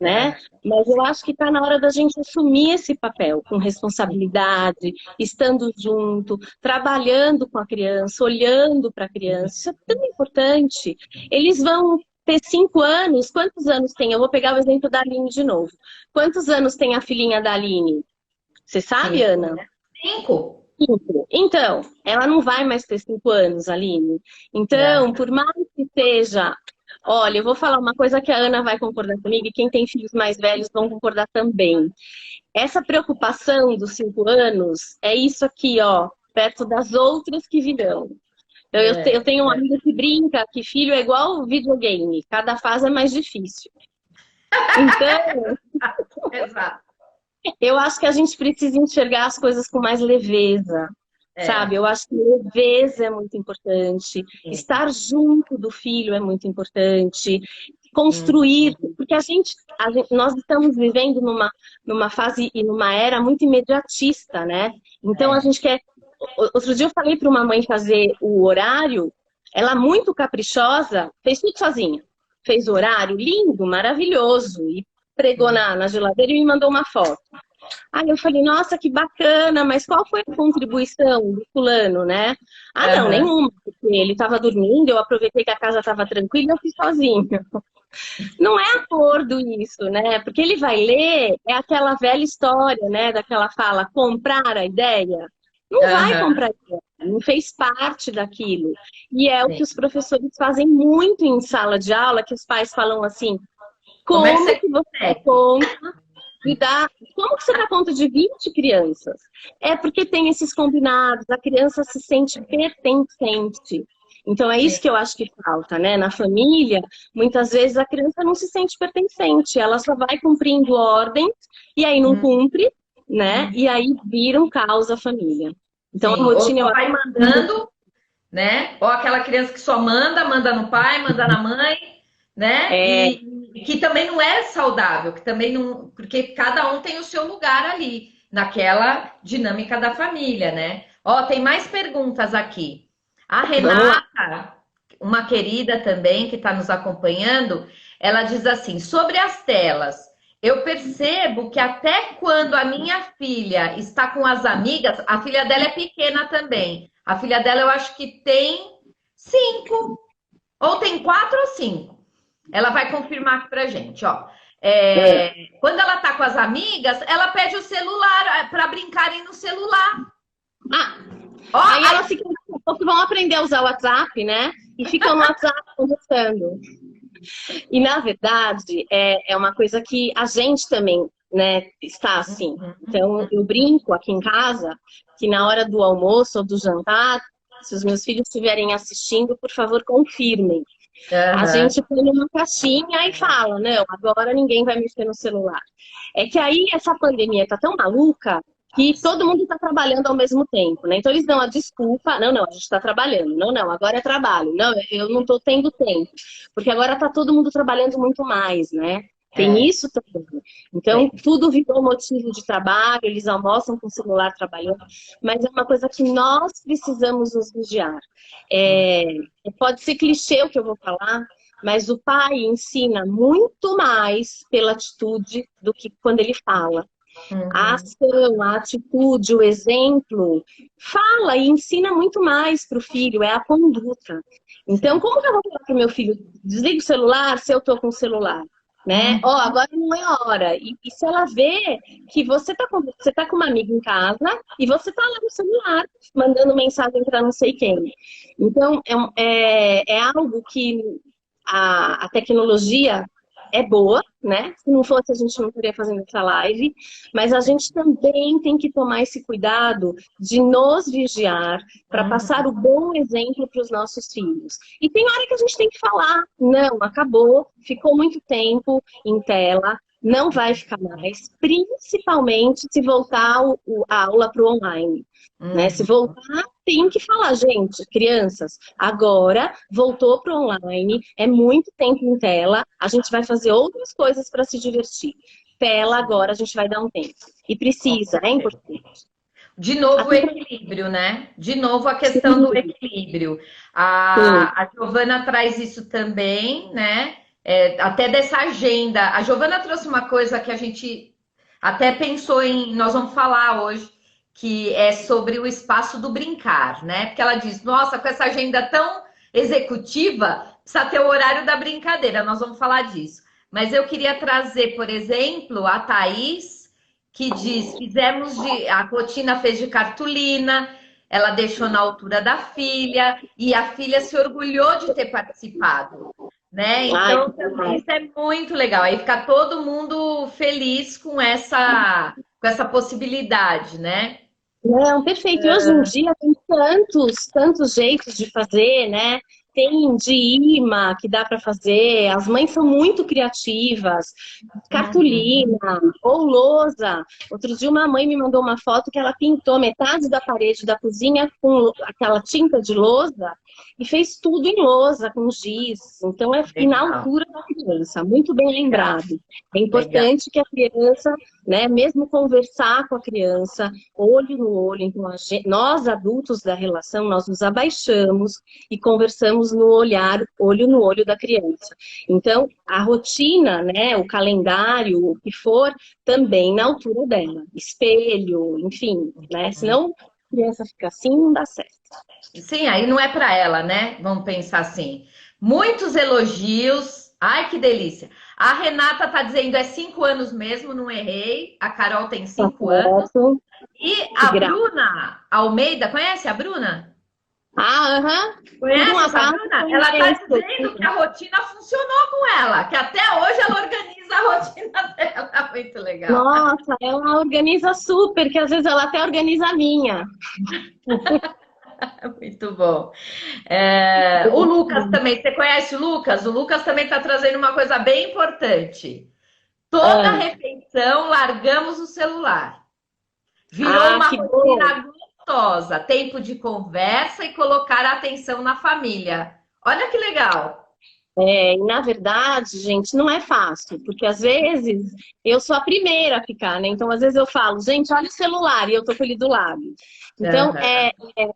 Speaker 2: Né?
Speaker 1: É,
Speaker 2: Mas eu acho que está na hora da gente assumir esse papel com responsabilidade, estando junto, trabalhando com a criança, olhando para a criança. Isso é tão importante. Eles vão ter 5 anos. Quantos anos tem? Eu vou pegar o exemplo da Aline de novo. Quantos anos tem a filhinha da Aline? Você sabe,
Speaker 1: 5,
Speaker 2: Ana?
Speaker 1: né? 5.
Speaker 2: 5. Então, ela não vai mais ter 5 anos, Aline.
Speaker 1: É.
Speaker 2: Então, por mais que seja. Olha, eu vou falar uma coisa que a Ana vai concordar comigo e quem tem filhos mais velhos vão concordar também. Essa preocupação dos 5 anos é isso aqui, ó, perto das outras que virão. Eu tenho um amigo que brinca que filho é igual videogame, cada fase é mais difícil. Então,
Speaker 1: Exato.
Speaker 2: eu acho que a gente precisa enxergar as coisas com mais leveza, sabe?
Speaker 1: É.
Speaker 2: Eu acho que leveza é muito importante,
Speaker 1: Sim.
Speaker 2: estar junto do filho é muito importante,
Speaker 1: Hum.
Speaker 2: construir, porque nós estamos vivendo numa fase e numa era muito imediatista, né? Então a
Speaker 1: É.
Speaker 2: gente quer. Outro dia eu falei para uma mãe fazer o horário, ela muito caprichosa, fez tudo sozinha. Fez o horário lindo, maravilhoso, e pregou na geladeira e me mandou uma foto. Aí eu falei, nossa, que bacana, mas qual foi a contribuição do fulano, né? Ah, não,
Speaker 1: Aham.
Speaker 2: nenhuma, porque ele estava dormindo, eu aproveitei que a casa estava tranquila e eu fiz sozinha. Não é acordo isso, né? Porque ele vai ler, é aquela velha história, né? Daquela fala, comprar a ideia. Não vai
Speaker 1: Aham.
Speaker 2: comprar a ideia, não fez parte daquilo. E é o que
Speaker 1: Sim.
Speaker 2: os professores fazem muito em sala de aula, que os pais falam assim,
Speaker 1: Como é que
Speaker 2: como
Speaker 1: você
Speaker 2: que você dá
Speaker 1: consegue?
Speaker 2: conta de dar... Como que você dá conta de 20 crianças? É porque tem esses combinados, a criança se sente pertencente. Então é
Speaker 1: Sim.
Speaker 2: isso que eu acho que falta, né? Na família, muitas vezes a criança não se sente pertencente, ela só vai cumprindo ordens e aí não
Speaker 1: Hum.
Speaker 2: cumpre, né? E aí vira um caos a família. Então a
Speaker 1: Sim. Ou
Speaker 2: rotina eu
Speaker 1: só
Speaker 2: acho
Speaker 1: vai mandando, né? Ou aquela criança que só manda, manda no pai, manda na mãe, né?
Speaker 2: é,
Speaker 1: E que também não é saudável, que também não, porque cada um tem o seu lugar ali, naquela dinâmica da família, né? Ó, tem mais perguntas aqui. A
Speaker 2: vamos lá.
Speaker 1: Renata, uma querida também que está nos acompanhando, ela diz assim: sobre as telas, eu percebo que até quando a minha filha está com as amigas, a filha dela é pequena também. A filha dela eu acho que tem 5, ou tem 4 ou 5. Ela vai confirmar aqui pra gente, ó.
Speaker 2: É.
Speaker 1: Quando ela tá com as amigas, ela pede o celular para brincarem no celular.
Speaker 2: Ah,
Speaker 1: Ó,
Speaker 2: aí
Speaker 1: aí,
Speaker 2: elas ficam, daqui a pouco vão aprender a usar o WhatsApp, né? E ficam no WhatsApp conversando. E, na verdade, é uma coisa que a gente também, né, está assim. Então, eu brinco aqui em casa que na hora do almoço ou do jantar, se os meus filhos estiverem assistindo, por favor, confirmem. A
Speaker 1: aham,
Speaker 2: gente põe numa caixinha e fala, não, agora ninguém vai mexer no celular. É que aí essa pandemia tá tão maluca que todo mundo está trabalhando ao mesmo tempo, né? Então eles dão a desculpa, não, a gente está trabalhando, não, agora é trabalho, não, eu não estou tendo tempo, porque agora está todo mundo trabalhando muito mais, né? Tem
Speaker 1: é,
Speaker 2: isso também. Então,
Speaker 1: tem.
Speaker 2: tudo virou motivo de trabalho, eles almoçam com o celular trabalhando, mas é uma coisa que nós precisamos nos vigiar. É, pode ser clichê o que eu vou falar, mas o pai ensina muito mais pela atitude do que quando ele fala. A
Speaker 1: Uhum.
Speaker 2: ação, a atitude, o exemplo, fala e ensina muito mais para o filho, é a conduta. Então,
Speaker 1: Sim.
Speaker 2: como que eu vou falar para o meu filho, desliga o celular se eu estou com o celular? Né? Ó,
Speaker 1: Uhum.
Speaker 2: agora não é hora. E se ela vê que você tá com uma amiga em casa e você tá lá no celular, mandando mensagem para não sei quem. Então, é algo que a tecnologia é boa, né? Se não fosse, a gente não estaria fazendo essa live, mas a gente também tem que tomar esse cuidado de nos vigiar para passar
Speaker 1: Uhum.
Speaker 2: o bom exemplo para os nossos filhos. E tem hora que a gente tem que falar, não, acabou, ficou muito tempo em tela, não vai ficar mais, principalmente se voltar a aula para o online. Né? Se voltar, tem que falar, gente, crianças, agora voltou para o online, é muito tempo em tela, a gente vai fazer outras coisas para se divertir. Tela agora a gente vai dar um tempo. E precisa, é importante.
Speaker 1: De novo o
Speaker 2: Assim,
Speaker 1: equilíbrio, né? De novo a questão do
Speaker 2: sim,
Speaker 1: equilíbrio.
Speaker 2: sim.
Speaker 1: A Giovana traz isso também, né? Até dessa agenda. A Giovana trouxe uma coisa que a gente até pensou em, nós vamos falar hoje, que é sobre o espaço do brincar, né? Porque ela diz, nossa, com essa agenda tão executiva, precisa ter o horário da brincadeira, nós vamos falar disso. Mas eu queria trazer, por exemplo, a Thaís, que diz, a rotina fez de cartolina, ela deixou na altura da filha, e a filha se orgulhou de ter participado, né?
Speaker 2: Ai,
Speaker 1: Então, também isso é muito legal. Aí fica todo mundo feliz com essa possibilidade, né?
Speaker 2: não, perfeito. E hoje em dia tem tantos jeitos de fazer, né? Tem de imã que dá para fazer, as mães são muito criativas, cartolina ou lousa. Outro dia uma mãe me mandou uma foto que ela pintou metade da parede da cozinha com aquela tinta de lousa e fez tudo em lousa, com giz. Então e na
Speaker 1: Legal,
Speaker 2: altura da criança, muito bem
Speaker 1: legal,
Speaker 2: lembrado. É
Speaker 1: legal.
Speaker 2: importante que a criança, né, mesmo conversar com a criança, olho no olho. Então, nós, adultos da relação, nós nos abaixamos e conversamos no olhar, olho no olho da criança. Então, a rotina, né, o calendário, o que for, também na altura dela. Espelho, enfim, né? Senão a criança fica assim, não dá certo.
Speaker 1: Sim, aí não é para ela, né? Vamos pensar assim. Muitos elogios. Ai, que delícia. A Renata tá dizendo é 5 anos mesmo, não errei. A Carol tem
Speaker 2: Tá
Speaker 1: 5 anos.
Speaker 2: certo.
Speaker 1: E
Speaker 2: Que
Speaker 1: a Bruna Almeida, conhece a Bruna?
Speaker 2: Ah, aham. Por um
Speaker 1: Conhece essa
Speaker 2: acaso
Speaker 1: Bruna? Ela tá dizendo que
Speaker 2: conheço.
Speaker 1: a rotina funcionou com ela, que até hoje ela organiza a rotina dela. Muito legal.
Speaker 2: Nossa, ela organiza super, que às vezes ela até organiza a minha.
Speaker 1: Muito bom. O Lucas também, você conhece o Lucas? O Lucas também está trazendo uma coisa bem importante. Toda
Speaker 2: Ah,
Speaker 1: refeição largamos o celular. Virou
Speaker 2: ah,
Speaker 1: uma
Speaker 2: que bom.
Speaker 1: rotina gostosa, tempo de conversa e colocar a atenção na família. Olha que legal.
Speaker 2: E na verdade, gente, não é fácil, porque às vezes eu sou a primeira a ficar, né? Então, às vezes eu falo, gente, olha o celular, e eu tô com ele do lado. Então,
Speaker 1: Aham.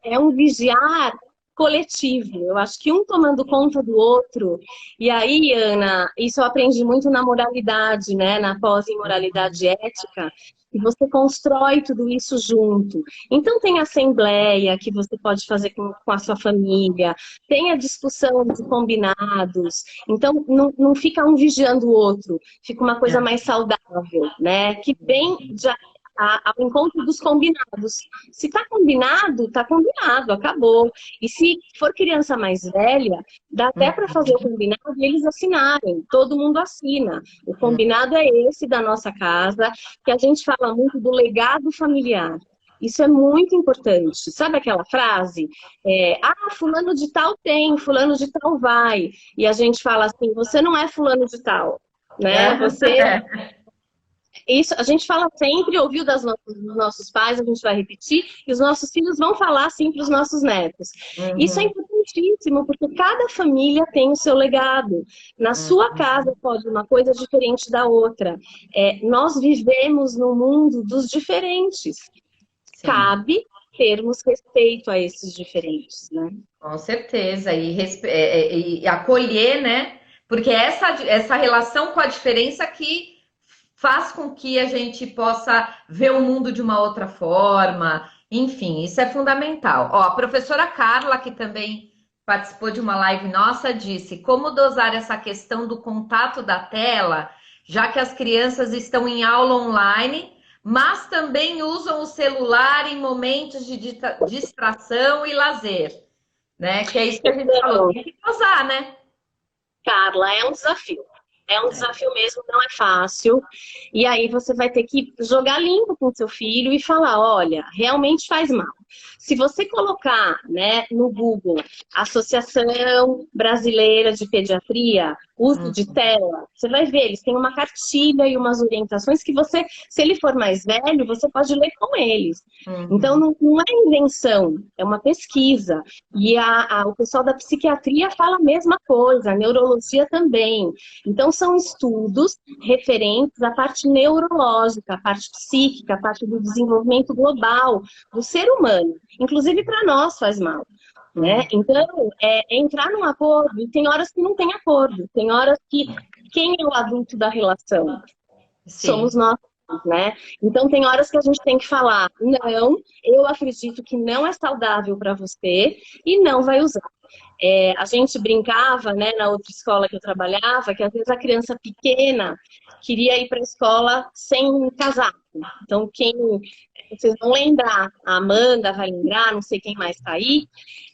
Speaker 2: é um vigiar coletivo. Eu acho que um tomando conta do outro. E aí, Ana, isso eu aprendi muito na moralidade, né? Na pós-imoralidade ética. E você constrói tudo isso junto. Então, tem assembleia que você pode fazer com a sua família, tem a discussão de combinados. Então, não fica um vigiando o outro, fica uma coisa mais saudável, né? Que vem ao encontro dos combinados. Se tá combinado, acabou. E se for criança mais velha, dá até para fazer o combinado e eles assinarem. Todo mundo assina. O combinado é esse da nossa casa, que a gente fala muito do legado familiar. Isso é muito importante. Sabe aquela frase? Fulano de tal tem, fulano de tal vai. E a gente fala assim, você não é fulano de tal, né? Você isso a gente fala sempre, ouviu dos nossos pais, a gente vai repetir, e os nossos filhos vão falar assim para os nossos netos. Isso é
Speaker 1: Uhum.
Speaker 2: importantíssimo, porque cada família tem o seu legado. Na sua casa pode uma coisa diferente da outra. Nós vivemos no mundo dos diferentes.
Speaker 1: Sim,
Speaker 2: Cabe termos respeito a esses diferentes, né?
Speaker 1: com certeza. E acolher, né? Porque essa relação com a diferença que faz com que a gente possa ver o mundo de uma outra forma. Enfim, isso é fundamental. Ó, a professora Carla, que também participou de uma live nossa, disse como dosar essa questão do contato da tela, já que as crianças estão em aula online, mas também usam o celular em momentos de distração e lazer, né? Que é isso que a gente falou,
Speaker 2: Então,
Speaker 1: tem que dosar, né?
Speaker 2: Carla, é um desafio. É um desafio mesmo, não é fácil. E aí você vai ter que jogar limpo com seu filho e falar, olha, realmente faz mal. Se você colocar, né, no Google, Associação Brasileira de Pediatria, uso de tela, você vai ver, eles têm uma cartilha e umas orientações que você, se ele for mais velho, você pode ler com eles. Então, não é invenção, é uma pesquisa. E o pessoal da psiquiatria fala a mesma coisa, a neurologia também. Então, são estudos referentes à parte neurológica, a parte psíquica, a parte do desenvolvimento global do ser humano. Inclusive, para nós faz mal. Né? Então, entrar num acordo, e tem horas que não tem acordo, tem horas que quem é o adulto da relação? Sim. Somos nós, né? Então, tem horas que a gente tem que falar, não, eu acredito que não é saudável para você e não vai usar. A gente brincava, né, na outra escola que eu trabalhava, que às vezes a criança pequena queria ir para a escola sem casaco. Então, vocês vão lembrar, a Amanda vai lembrar, não sei quem mais está aí.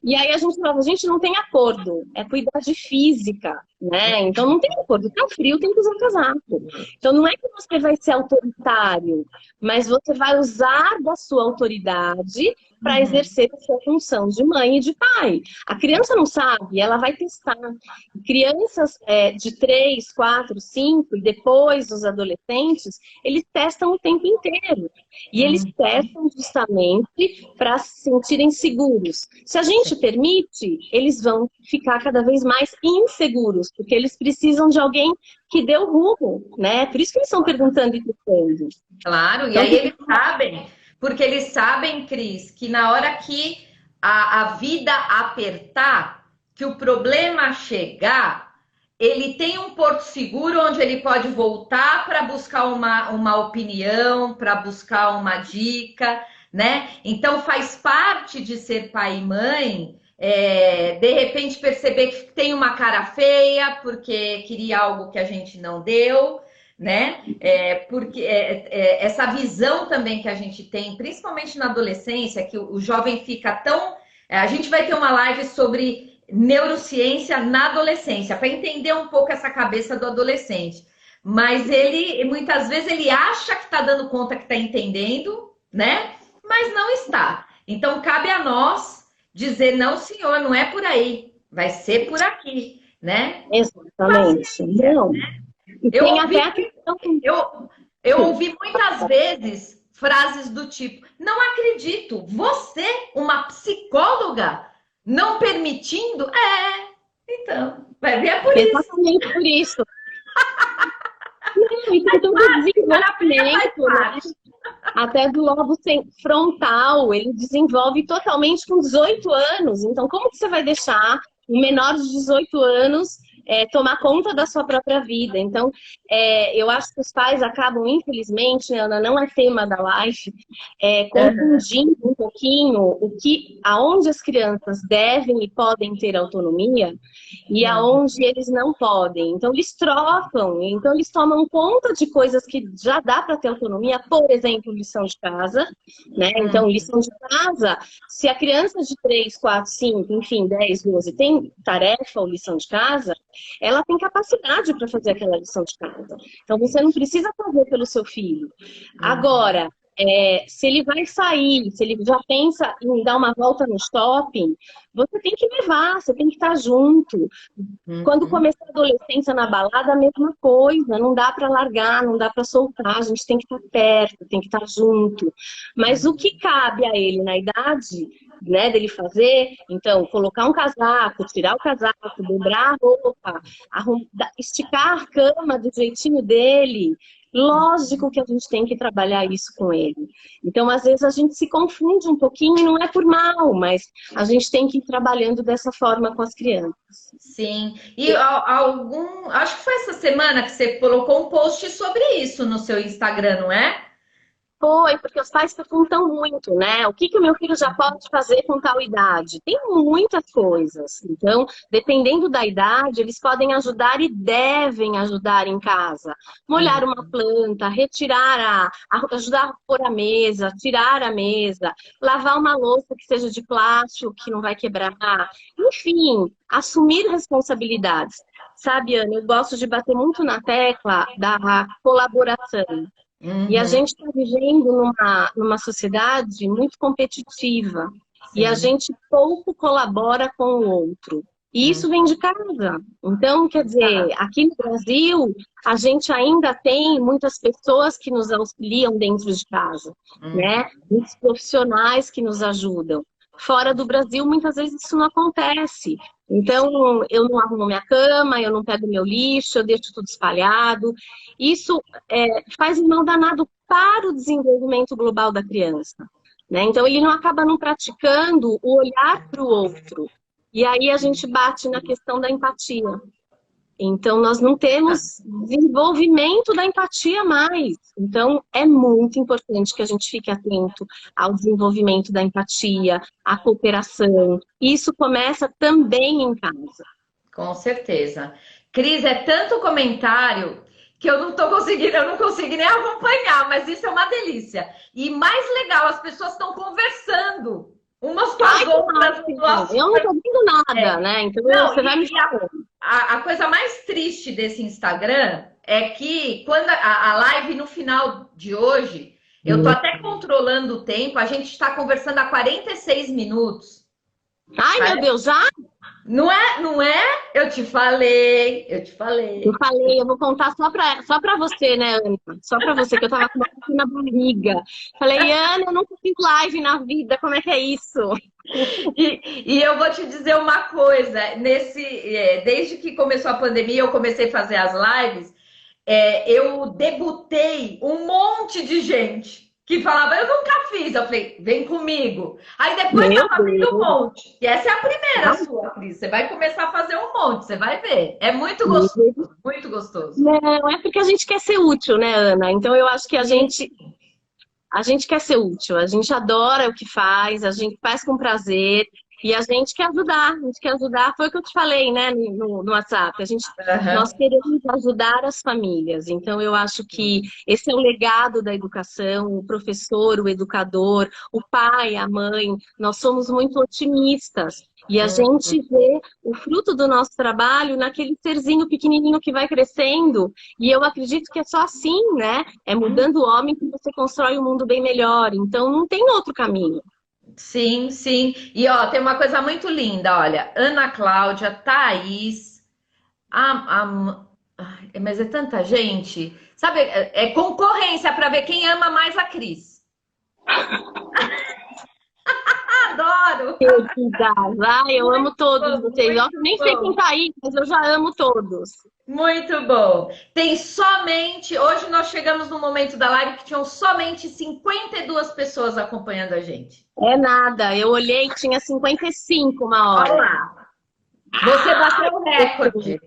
Speaker 2: E aí a gente falava, a gente não tem acordo, é cuidado física, né? Então não tem acordo, tá frio, tem que usar casaco. Então não é que você vai ser autoritário, mas você vai usar da sua autoridade para exercer a sua função de mãe e de pai. A criança não sabe, ela vai testar. Crianças de 3, 4, 5 e depois os adolescentes, eles testam o tempo inteiro. E eles testam justamente para se sentirem seguros. Se a gente permite, eles vão ficar cada vez mais inseguros, porque eles precisam de alguém que dê o rumo, né? Por isso que eles estão perguntando e tentando.
Speaker 1: Claro, e aí eles sabem, porque eles sabem, Cris, que na hora que a vida apertar, que o problema chegar, ele tem um porto seguro onde ele pode voltar para buscar uma opinião, para buscar uma dica, né? Então faz parte de ser pai e mãe, de repente perceber que tem uma cara feia porque queria algo que a gente não deu, né? Porque essa visão também que a gente tem, principalmente na adolescência, que o jovem fica tão... A gente vai ter uma live sobre neurociência na adolescência, para entender um pouco essa cabeça do adolescente. Mas ele, muitas vezes, ele acha que está dando conta que está entendendo, né? Mas não está. Então, cabe a nós dizer, não, senhor, não é por aí, vai ser por aqui, né?
Speaker 2: Exatamente. Não.
Speaker 1: Eu ouvi muitas vezes frases do tipo, não acredito, você, uma psicóloga, não permitindo? Então, vai ver, é por isso.
Speaker 2: Exatamente por isso. Não, e tem todo o desenvolvimento, né? Até do lobo frontal, ele desenvolve totalmente com 18 anos. Então, como que você vai deixar um menor de 18 anos tomar conta da sua própria vida? Então, eu acho que os pais acabam, infelizmente, Ana, não é tema da live, confundindo um pouquinho aonde as crianças devem e podem ter autonomia e aonde eles não podem. Então, eles trocam, então eles tomam conta de coisas que já dá para ter autonomia, por exemplo, lição de casa, né? Então, lição de casa, se a criança de 3, 4, 5, enfim, 10, 12 tem tarefa ou lição de casa, ela tem capacidade para fazer aquela lição de casa. Então, você não precisa fazer pelo seu filho. Agora, se ele vai sair, se ele já pensa em dar uma volta no shopping, você tem que levar, você tem que estar junto. Quando começar a adolescência na balada, a mesma coisa. Não dá para largar, não dá para soltar. A gente tem que estar perto, tem que estar junto. Mas o que cabe a ele na idade, né, dele fazer, então, colocar um casaco, tirar o casaco, dobrar a roupa, esticar a cama do jeitinho dele, lógico que a gente tem que trabalhar isso com ele. Então, às vezes, a gente se confunde um pouquinho, não é por mal, mas a gente tem que ir trabalhando dessa forma com as crianças.
Speaker 1: Sim, e acho que foi essa semana que você colocou um post sobre isso no seu Instagram, não é?
Speaker 2: Foi, porque os pais perguntam muito, né? O que o meu filho já pode fazer com tal idade? Tem muitas coisas. Então, dependendo da idade, eles podem ajudar e devem ajudar em casa. Molhar uma planta, retirar ajudar a pôr a mesa, tirar a mesa, lavar uma louça que seja de plástico, que não vai quebrar. Enfim, assumir responsabilidades. Sabe, Ana, eu gosto de bater muito na tecla da colaboração. E a
Speaker 1: Uhum.
Speaker 2: gente está vivendo numa sociedade muito competitiva. E a
Speaker 1: Sim.
Speaker 2: gente pouco colabora com o outro. E
Speaker 1: Hum.
Speaker 2: isso vem de casa. Então, quer dizer,
Speaker 1: Tá.
Speaker 2: aqui no Brasil, a gente ainda tem muitas pessoas que nos auxiliam dentro de casa,
Speaker 1: Hum.
Speaker 2: né? Muitos profissionais que nos ajudam. Fora do Brasil, muitas vezes isso não acontece. Então, eu não arrumo minha cama, eu não pego meu lixo, eu deixo tudo espalhado. Isso faz um mal danado para o desenvolvimento global da criança, né? Então, ele não acaba não praticando o olhar para o outro. E aí a gente bate na questão da empatia. Então, nós não temos desenvolvimento da empatia mais. Então, é muito importante que a gente fique atento ao desenvolvimento da empatia, à cooperação. Isso começa também em casa.
Speaker 1: Com certeza. Cris, é tanto comentário que eu não tô conseguindo, eu não consigo nem acompanhar, mas isso é uma delícia. E mais legal, as pessoas estão conversando umas com as
Speaker 2: Ai, que
Speaker 1: outras no
Speaker 2: máximo!
Speaker 1: nosso.
Speaker 2: Eu não tô vendo nada, né? Então,
Speaker 1: Não,
Speaker 2: você vai me
Speaker 1: e a coisa mais triste desse Instagram é que quando a live no final de hoje, eu tô
Speaker 2: falando.
Speaker 1: até controlando o tempo, a gente está conversando há 46 minutos.
Speaker 2: Ai, meu Deus, já?
Speaker 1: Não é? Não é? Eu te falei, eu te
Speaker 2: Eu
Speaker 1: falei.
Speaker 2: falei, eu vou contar só pra você, né, Ana? Só pra você, que eu tava com uma coisa na barriga. Falei, Ana, eu nunca fiz live na vida, como é que é isso?
Speaker 1: E eu vou te dizer uma coisa, desde que começou a pandemia, eu comecei a fazer as lives, eu debutei um monte de gente que falava, eu nunca fiz. Eu falei, vem comigo. Aí depois
Speaker 2: Meu
Speaker 1: estava abrindo um
Speaker 2: Deus.
Speaker 1: monte. E essa é a primeira sua, Cris. Você vai começar a fazer um monte, você vai ver. É muito
Speaker 2: Meu
Speaker 1: gostoso,
Speaker 2: Deus.
Speaker 1: muito gostoso.
Speaker 2: Não, é porque a gente quer ser útil, né, Ana? Então eu acho que a
Speaker 1: Sim.
Speaker 2: gente A gente quer ser útil, a gente adora o que faz, a gente faz com prazer e a gente quer ajudar, a gente quer ajudar. Foi o que eu te falei, né, no WhatsApp. Nós
Speaker 1: Aham.
Speaker 2: queremos ajudar as famílias. Então, eu acho que esse é o legado da educação, o professor, o educador, o pai, a mãe. Nós somos muito otimistas. E a gente vê o fruto do nosso trabalho naquele serzinho pequenininho que vai crescendo. E eu acredito que é só assim, né? É mudando o homem que você constrói um mundo bem melhor. Então, não tem outro caminho.
Speaker 1: Sim, sim. E ó, tem uma coisa muito linda, olha, Ana Cláudia, Thaís, mas é tanta gente. Sabe, é concorrência para ver quem ama mais a Cris. Adoro!
Speaker 2: Queridas, ai, eu amo
Speaker 1: Muito
Speaker 2: todos
Speaker 1: bom,
Speaker 2: vocês. Eu
Speaker 1: muito
Speaker 2: nem sei quem
Speaker 1: bom.
Speaker 2: tá aí, mas eu já amo todos.
Speaker 1: Muito bom. Tem somente. Hoje nós chegamos no momento da live que tinham somente 52 pessoas acompanhando a gente.
Speaker 2: É nada, eu olhei, tinha 55 uma
Speaker 1: Olha
Speaker 2: hora.
Speaker 1: lá. Você bateu o recorde.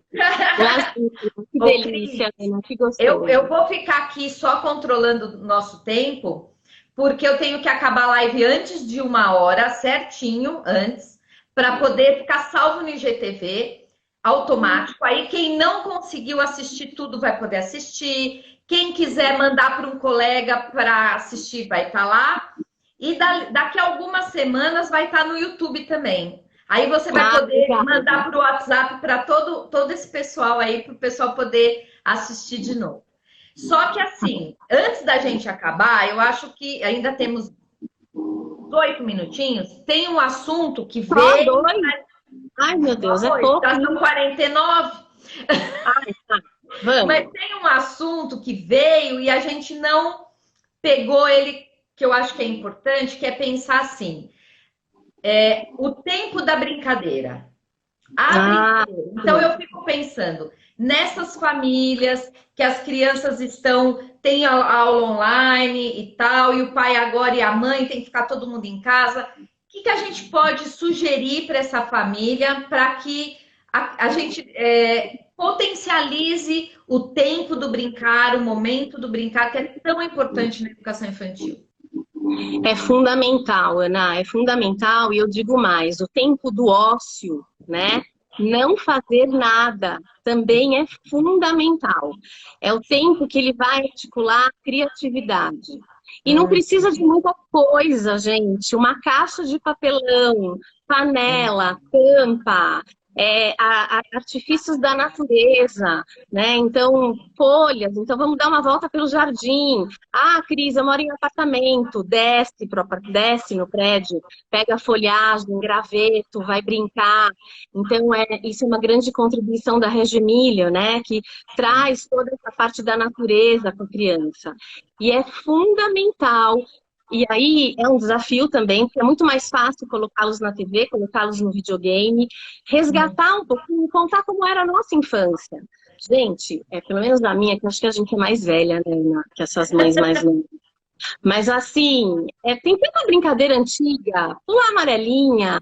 Speaker 2: Brasil, que
Speaker 1: Ô,
Speaker 2: delícia,
Speaker 1: Cris,
Speaker 2: Ana, que
Speaker 1: eu
Speaker 2: gostoso.
Speaker 1: vou ficar aqui só controlando o nosso tempo, porque eu tenho que acabar a live antes de 1 hora, certinho, antes, para poder ficar salvo no IGTV automático. Aí quem não conseguiu assistir tudo vai poder assistir. Quem quiser mandar para um colega para assistir vai estar lá. E daqui a algumas semanas vai estar no YouTube também. Aí você vai
Speaker 2: Ah,
Speaker 1: poder
Speaker 2: obrigada.
Speaker 1: mandar para o WhatsApp para todo esse pessoal aí, para o pessoal poder assistir de novo. Só que assim, antes da gente acabar, eu acho que ainda temos 8 minutinhos. Tem um assunto que
Speaker 2: Só
Speaker 1: veio,
Speaker 2: dois? Ai, meu Deus, é
Speaker 1: dois,
Speaker 2: pouco,
Speaker 1: já são
Speaker 2: hein?
Speaker 1: 49.
Speaker 2: Ai, tá.
Speaker 1: Mas
Speaker 2: Vamos.
Speaker 1: tem um assunto que veio e a gente não pegou ele, que eu acho que é importante, que é pensar assim: o tempo da brincadeira. A
Speaker 2: Ah,
Speaker 1: brincadeira. Então
Speaker 2: sim.
Speaker 1: eu fico pensando nessas famílias que as crianças têm aula online e tal, e o pai agora e a mãe tem que ficar todo mundo em casa. O que a gente pode sugerir para essa família para que a gente potencialize o tempo do brincar, o momento do brincar, que é tão importante na educação infantil?
Speaker 2: É fundamental, Ana, é fundamental, e eu digo mais, o tempo do ócio, né? Não fazer nada também é fundamental. É o tempo que ele vai articular a criatividade. E não
Speaker 1: Hum,
Speaker 2: precisa de muita coisa, gente. Uma caixa de papelão, panela, tampa, artifícios da natureza, né? Então, folhas, então vamos dar uma volta pelo jardim. Ah, Cris, eu moro em apartamento, desce no prédio, pega a folhagem, graveto, vai brincar. Então, isso é uma grande contribuição da Reggio Emílio, né? Que traz toda essa parte da natureza para a criança. E é fundamental. E aí é um desafio também, porque é muito mais fácil colocá-los na TV, colocá-los no videogame, resgatar um pouquinho, contar como era a nossa infância. Gente, pelo menos na minha, que eu acho que a gente é mais velha, né, que essas mães mais novas. Mas assim, tem tanta brincadeira antiga, pular amarelinha,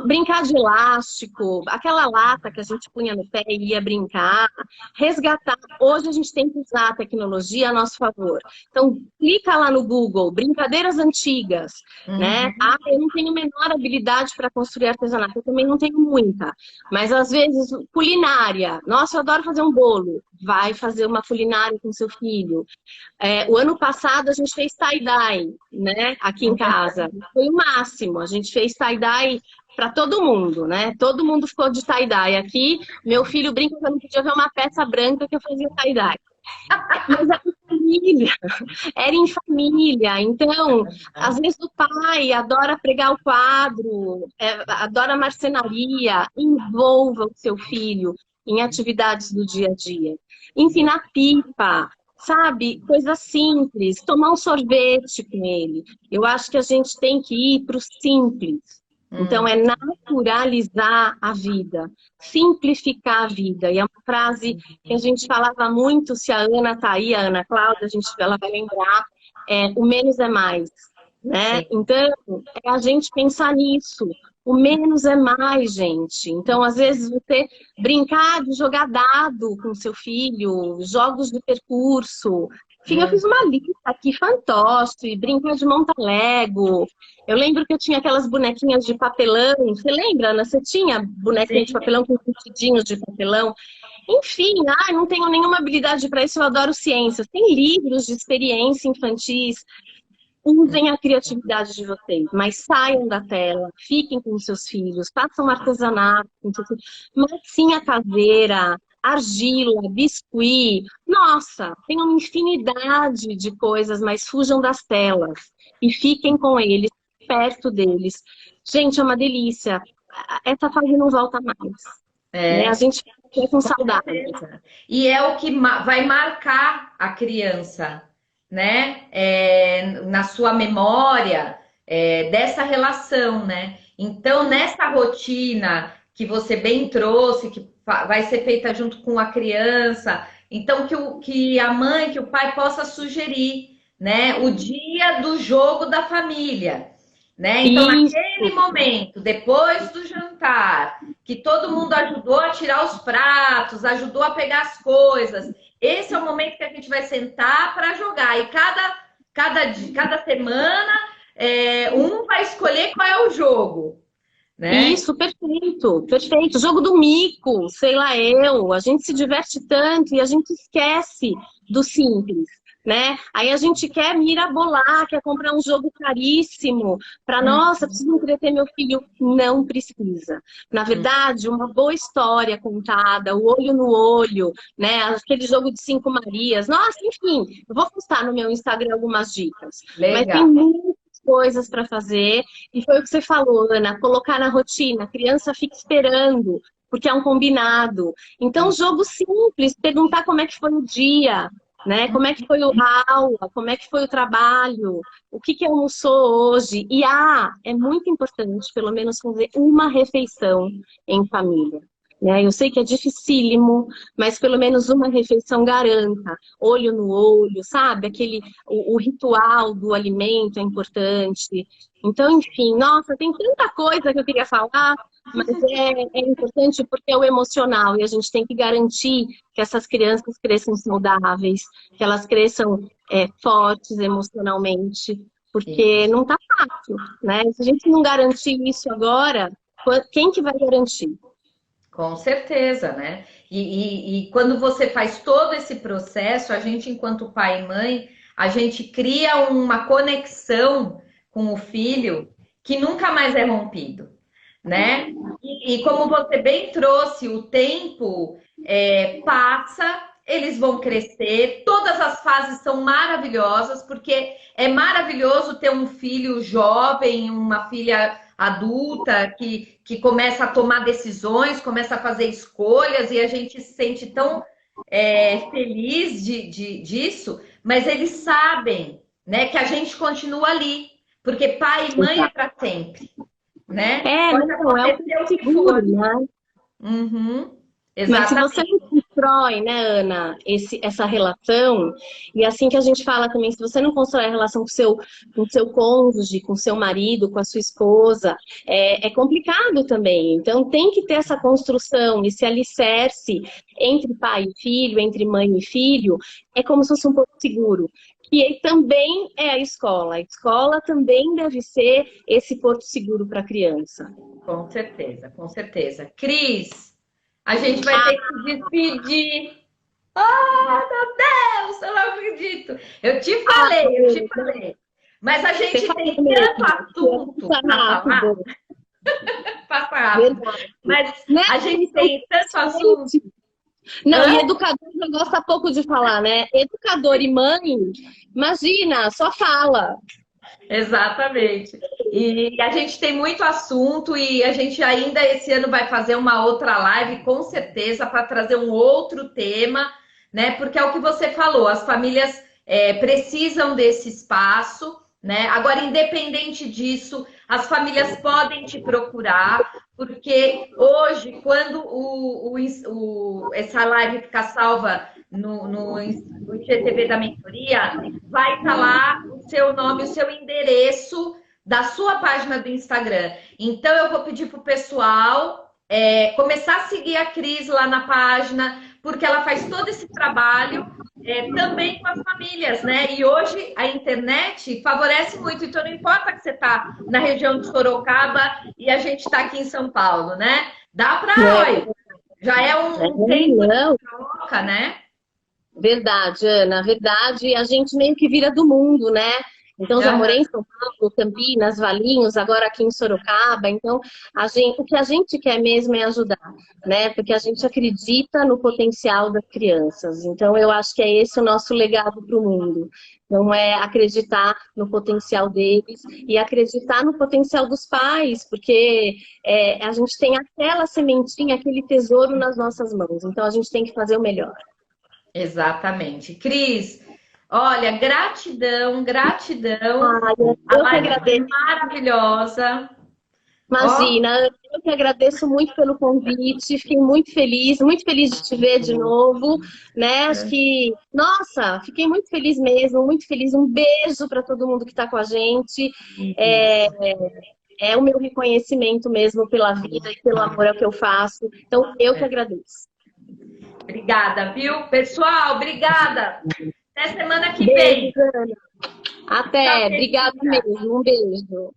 Speaker 2: brincar de elástico, aquela lata que a gente punha no pé e ia brincar, resgatar. Hoje a gente tem que usar a tecnologia a nosso favor. Então, clica lá no Google, brincadeiras antigas, né? Ah, eu não tenho a menor habilidade para construir artesanato, eu também não tenho muita. Mas às vezes, culinária. Nossa, eu adoro fazer um bolo. Vai fazer uma culinária com seu filho. O ano passado a gente fez tie-dye, né? Aqui em casa. Foi o máximo. A gente fez tie-dye para todo mundo, né? Todo mundo ficou de tie-dye aqui. Meu filho brinca que eu não podia ver uma peça branca que eu fazia tie-dye. Mas era em família, era em família. Então, às vezes o pai adora pregar o quadro, adora marcenaria, envolva o seu filho em atividades do dia a dia. Ensinar pipa, sabe? Coisa simples, tomar um sorvete com ele. Eu acho que a gente tem que ir para o simples. Então, é naturalizar a vida, simplificar a vida. E é uma frase que a gente falava muito, se a Ana está aí, a Ana Cláudia, ela vai lembrar, o menos é mais, né? Então, é a gente pensar nisso. O menos é mais, gente. Então, às vezes, você brincar de jogar dado com seu filho, jogos de percurso. Enfim, eu fiz uma lista aqui fantoche, brincar de monta-lego. Eu lembro que eu tinha aquelas bonequinhas de papelão. Você lembra, Ana? Você tinha bonequinha de papelão com vestidinhos de papelão? Enfim, não tenho nenhuma habilidade para isso, eu adoro ciências. Tem livros de experiência infantis. Usem a criatividade de vocês, mas saiam da tela, fiquem com seus filhos, façam artesanato com seus filhos, massinha caseira, argila, biscuit. Nossa, tem uma infinidade de coisas, mas fujam das telas e fiquem com eles, perto deles. Gente, é uma delícia. Essa fase não volta mais. Né? A gente fica com saudade.
Speaker 1: E é o que vai marcar a criança, né? Na sua memória, dessa relação, né? Então, nessa rotina que você bem trouxe, que vai ser feita junto com a criança, então que a mãe, que o pai possa sugerir, né? O dia do jogo da família. Né? Então, naquele momento, depois do jantar, que todo mundo ajudou a tirar os pratos, ajudou a pegar as coisas, esse é o momento que a gente vai sentar para jogar. E cada semana, um vai escolher qual é o jogo. Né?
Speaker 2: Isso, perfeito, perfeito. Jogo do mico, sei lá eu. A gente se diverte tanto e a gente esquece do simples. Né? Aí a gente quer mirabolar, quer comprar um jogo caríssimo para, nossa, preciso entreter meu filho. Não precisa. Na verdade, uma boa história contada, o olho no olho, né? Aquele jogo de 5 Marias. Nossa, enfim, eu vou postar no meu Instagram algumas dicas.
Speaker 1: Legal.
Speaker 2: Mas tem muitas coisas para fazer. E foi o que você falou, Ana, colocar na rotina. A criança fica esperando, porque é um combinado. Então, jogo simples, perguntar como é que foi o dia, né? Como é que foi a aula? Como é que foi o trabalho? O que almoçou hoje? E é muito importante, pelo menos, fazer uma refeição em família. Né? Eu sei que é dificílimo, mas pelo menos uma refeição garanta. Olho no olho, sabe? O ritual do alimento é importante. Então, enfim, nossa, tem tanta coisa que eu queria falar, mas é importante porque é o emocional e a gente tem que garantir que essas crianças cresçam saudáveis, que elas cresçam fortes emocionalmente, porque não tá fácil, né? Se a gente não garantir isso agora, quem que vai garantir?
Speaker 1: Com certeza, né? E quando você faz todo esse processo, a gente, enquanto pai e mãe, a gente cria uma conexão com o filho que nunca mais é rompido. né? E como você bem trouxe, o tempo passa, eles vão crescer, todas as fases são maravilhosas, porque é maravilhoso ter um filho jovem, uma filha adulta que começa a tomar decisões, começa a fazer escolhas, e a gente se sente tão feliz disso, mas eles sabem, né, que a gente continua ali, porque pai e mãe é para sempre, né? Pode
Speaker 2: Não, é o
Speaker 1: acontecer o que
Speaker 2: seguro,
Speaker 1: for.
Speaker 2: né?
Speaker 1: Uhum,
Speaker 2: Mas se você
Speaker 1: exatamente.
Speaker 2: não constrói, né, Ana, essa relação, e assim que a gente fala também, se você não constrói a relação com o seu cônjuge, com o seu marido, com a sua esposa, é complicado também. Então tem que ter essa construção, esse alicerce entre pai e filho, entre mãe e filho, é como se fosse um pouco seguro. Que também é a escola. A escola também deve ser esse porto seguro para a criança.
Speaker 1: Com certeza, com certeza. Cris, a gente vai ter que se despedir. Ah, meu Deus, eu não acredito. Eu te falei. Mas a
Speaker 2: Você
Speaker 1: gente
Speaker 2: falou
Speaker 1: tem tanto
Speaker 2: mesmo,
Speaker 1: assunto
Speaker 2: passa
Speaker 1: para falar,
Speaker 2: rápido,
Speaker 1: passa rápido.
Speaker 2: verdade.
Speaker 1: Mas
Speaker 2: Né?
Speaker 1: a gente
Speaker 2: Então,
Speaker 1: tem tanto assunto.
Speaker 2: não, e
Speaker 1: Hã?
Speaker 2: educador já gosta pouco de falar, né? Educador e mãe, imagina, só fala.
Speaker 1: Exatamente. E a gente tem muito assunto e a gente ainda esse ano vai fazer uma outra live, com certeza, para trazer um outro tema, né? Porque é o que você falou, as famílias precisam desse espaço, né? Agora, independente disso, as famílias podem te procurar, porque hoje, quando essa live ficar salva no IGTV da mentoria, vai estar lá o seu nome, o seu endereço da sua página do Instagram. Então, eu vou pedir para o pessoal começar a seguir a Cris lá na página, porque ela faz todo esse trabalho também com as famílias, né? E hoje a internet favorece muito, então não importa que você está na região de Sorocaba e a gente está aqui em São Paulo, né? Dá para,
Speaker 2: É,
Speaker 1: olha, já é um tempo de
Speaker 2: não,
Speaker 1: troca, né?
Speaker 2: verdade, Ana, verdade. A gente meio que vira do mundo, né? Então, já
Speaker 1: Uhum.
Speaker 2: morei em São Paulo, Campinas, Valinhos, agora aqui em Sorocaba. Então, o que a gente quer mesmo é ajudar, né? Porque a gente acredita no potencial das crianças. Então, eu acho que é esse o nosso legado para o mundo. Então, é acreditar no potencial deles e acreditar no potencial dos pais, porque a gente tem aquela sementinha, aquele tesouro nas nossas mãos. Então, a gente tem que fazer o melhor.
Speaker 1: Exatamente. Cris, olha, gratidão, gratidão.
Speaker 2: Ah,
Speaker 1: A
Speaker 2: eu que
Speaker 1: live foi
Speaker 2: agradeço.
Speaker 1: maravilhosa. Ó,
Speaker 2: Imagina, eu que agradeço muito pelo convite, fiquei muito feliz de te ver de novo, né? Acho que, nossa, fiquei muito feliz mesmo, muito feliz. Um beijo para todo mundo que está com a gente. É,
Speaker 1: isso.
Speaker 2: é o meu reconhecimento mesmo pela vida e pelo amor ao que eu faço. Então, eu que agradeço.
Speaker 1: Obrigada, viu? Pessoal, obrigada. Até semana que
Speaker 2: Beijo,
Speaker 1: vem.
Speaker 2: Ana.
Speaker 1: Tchau,
Speaker 2: Até, obrigada
Speaker 1: querida.
Speaker 2: mesmo, um beijo.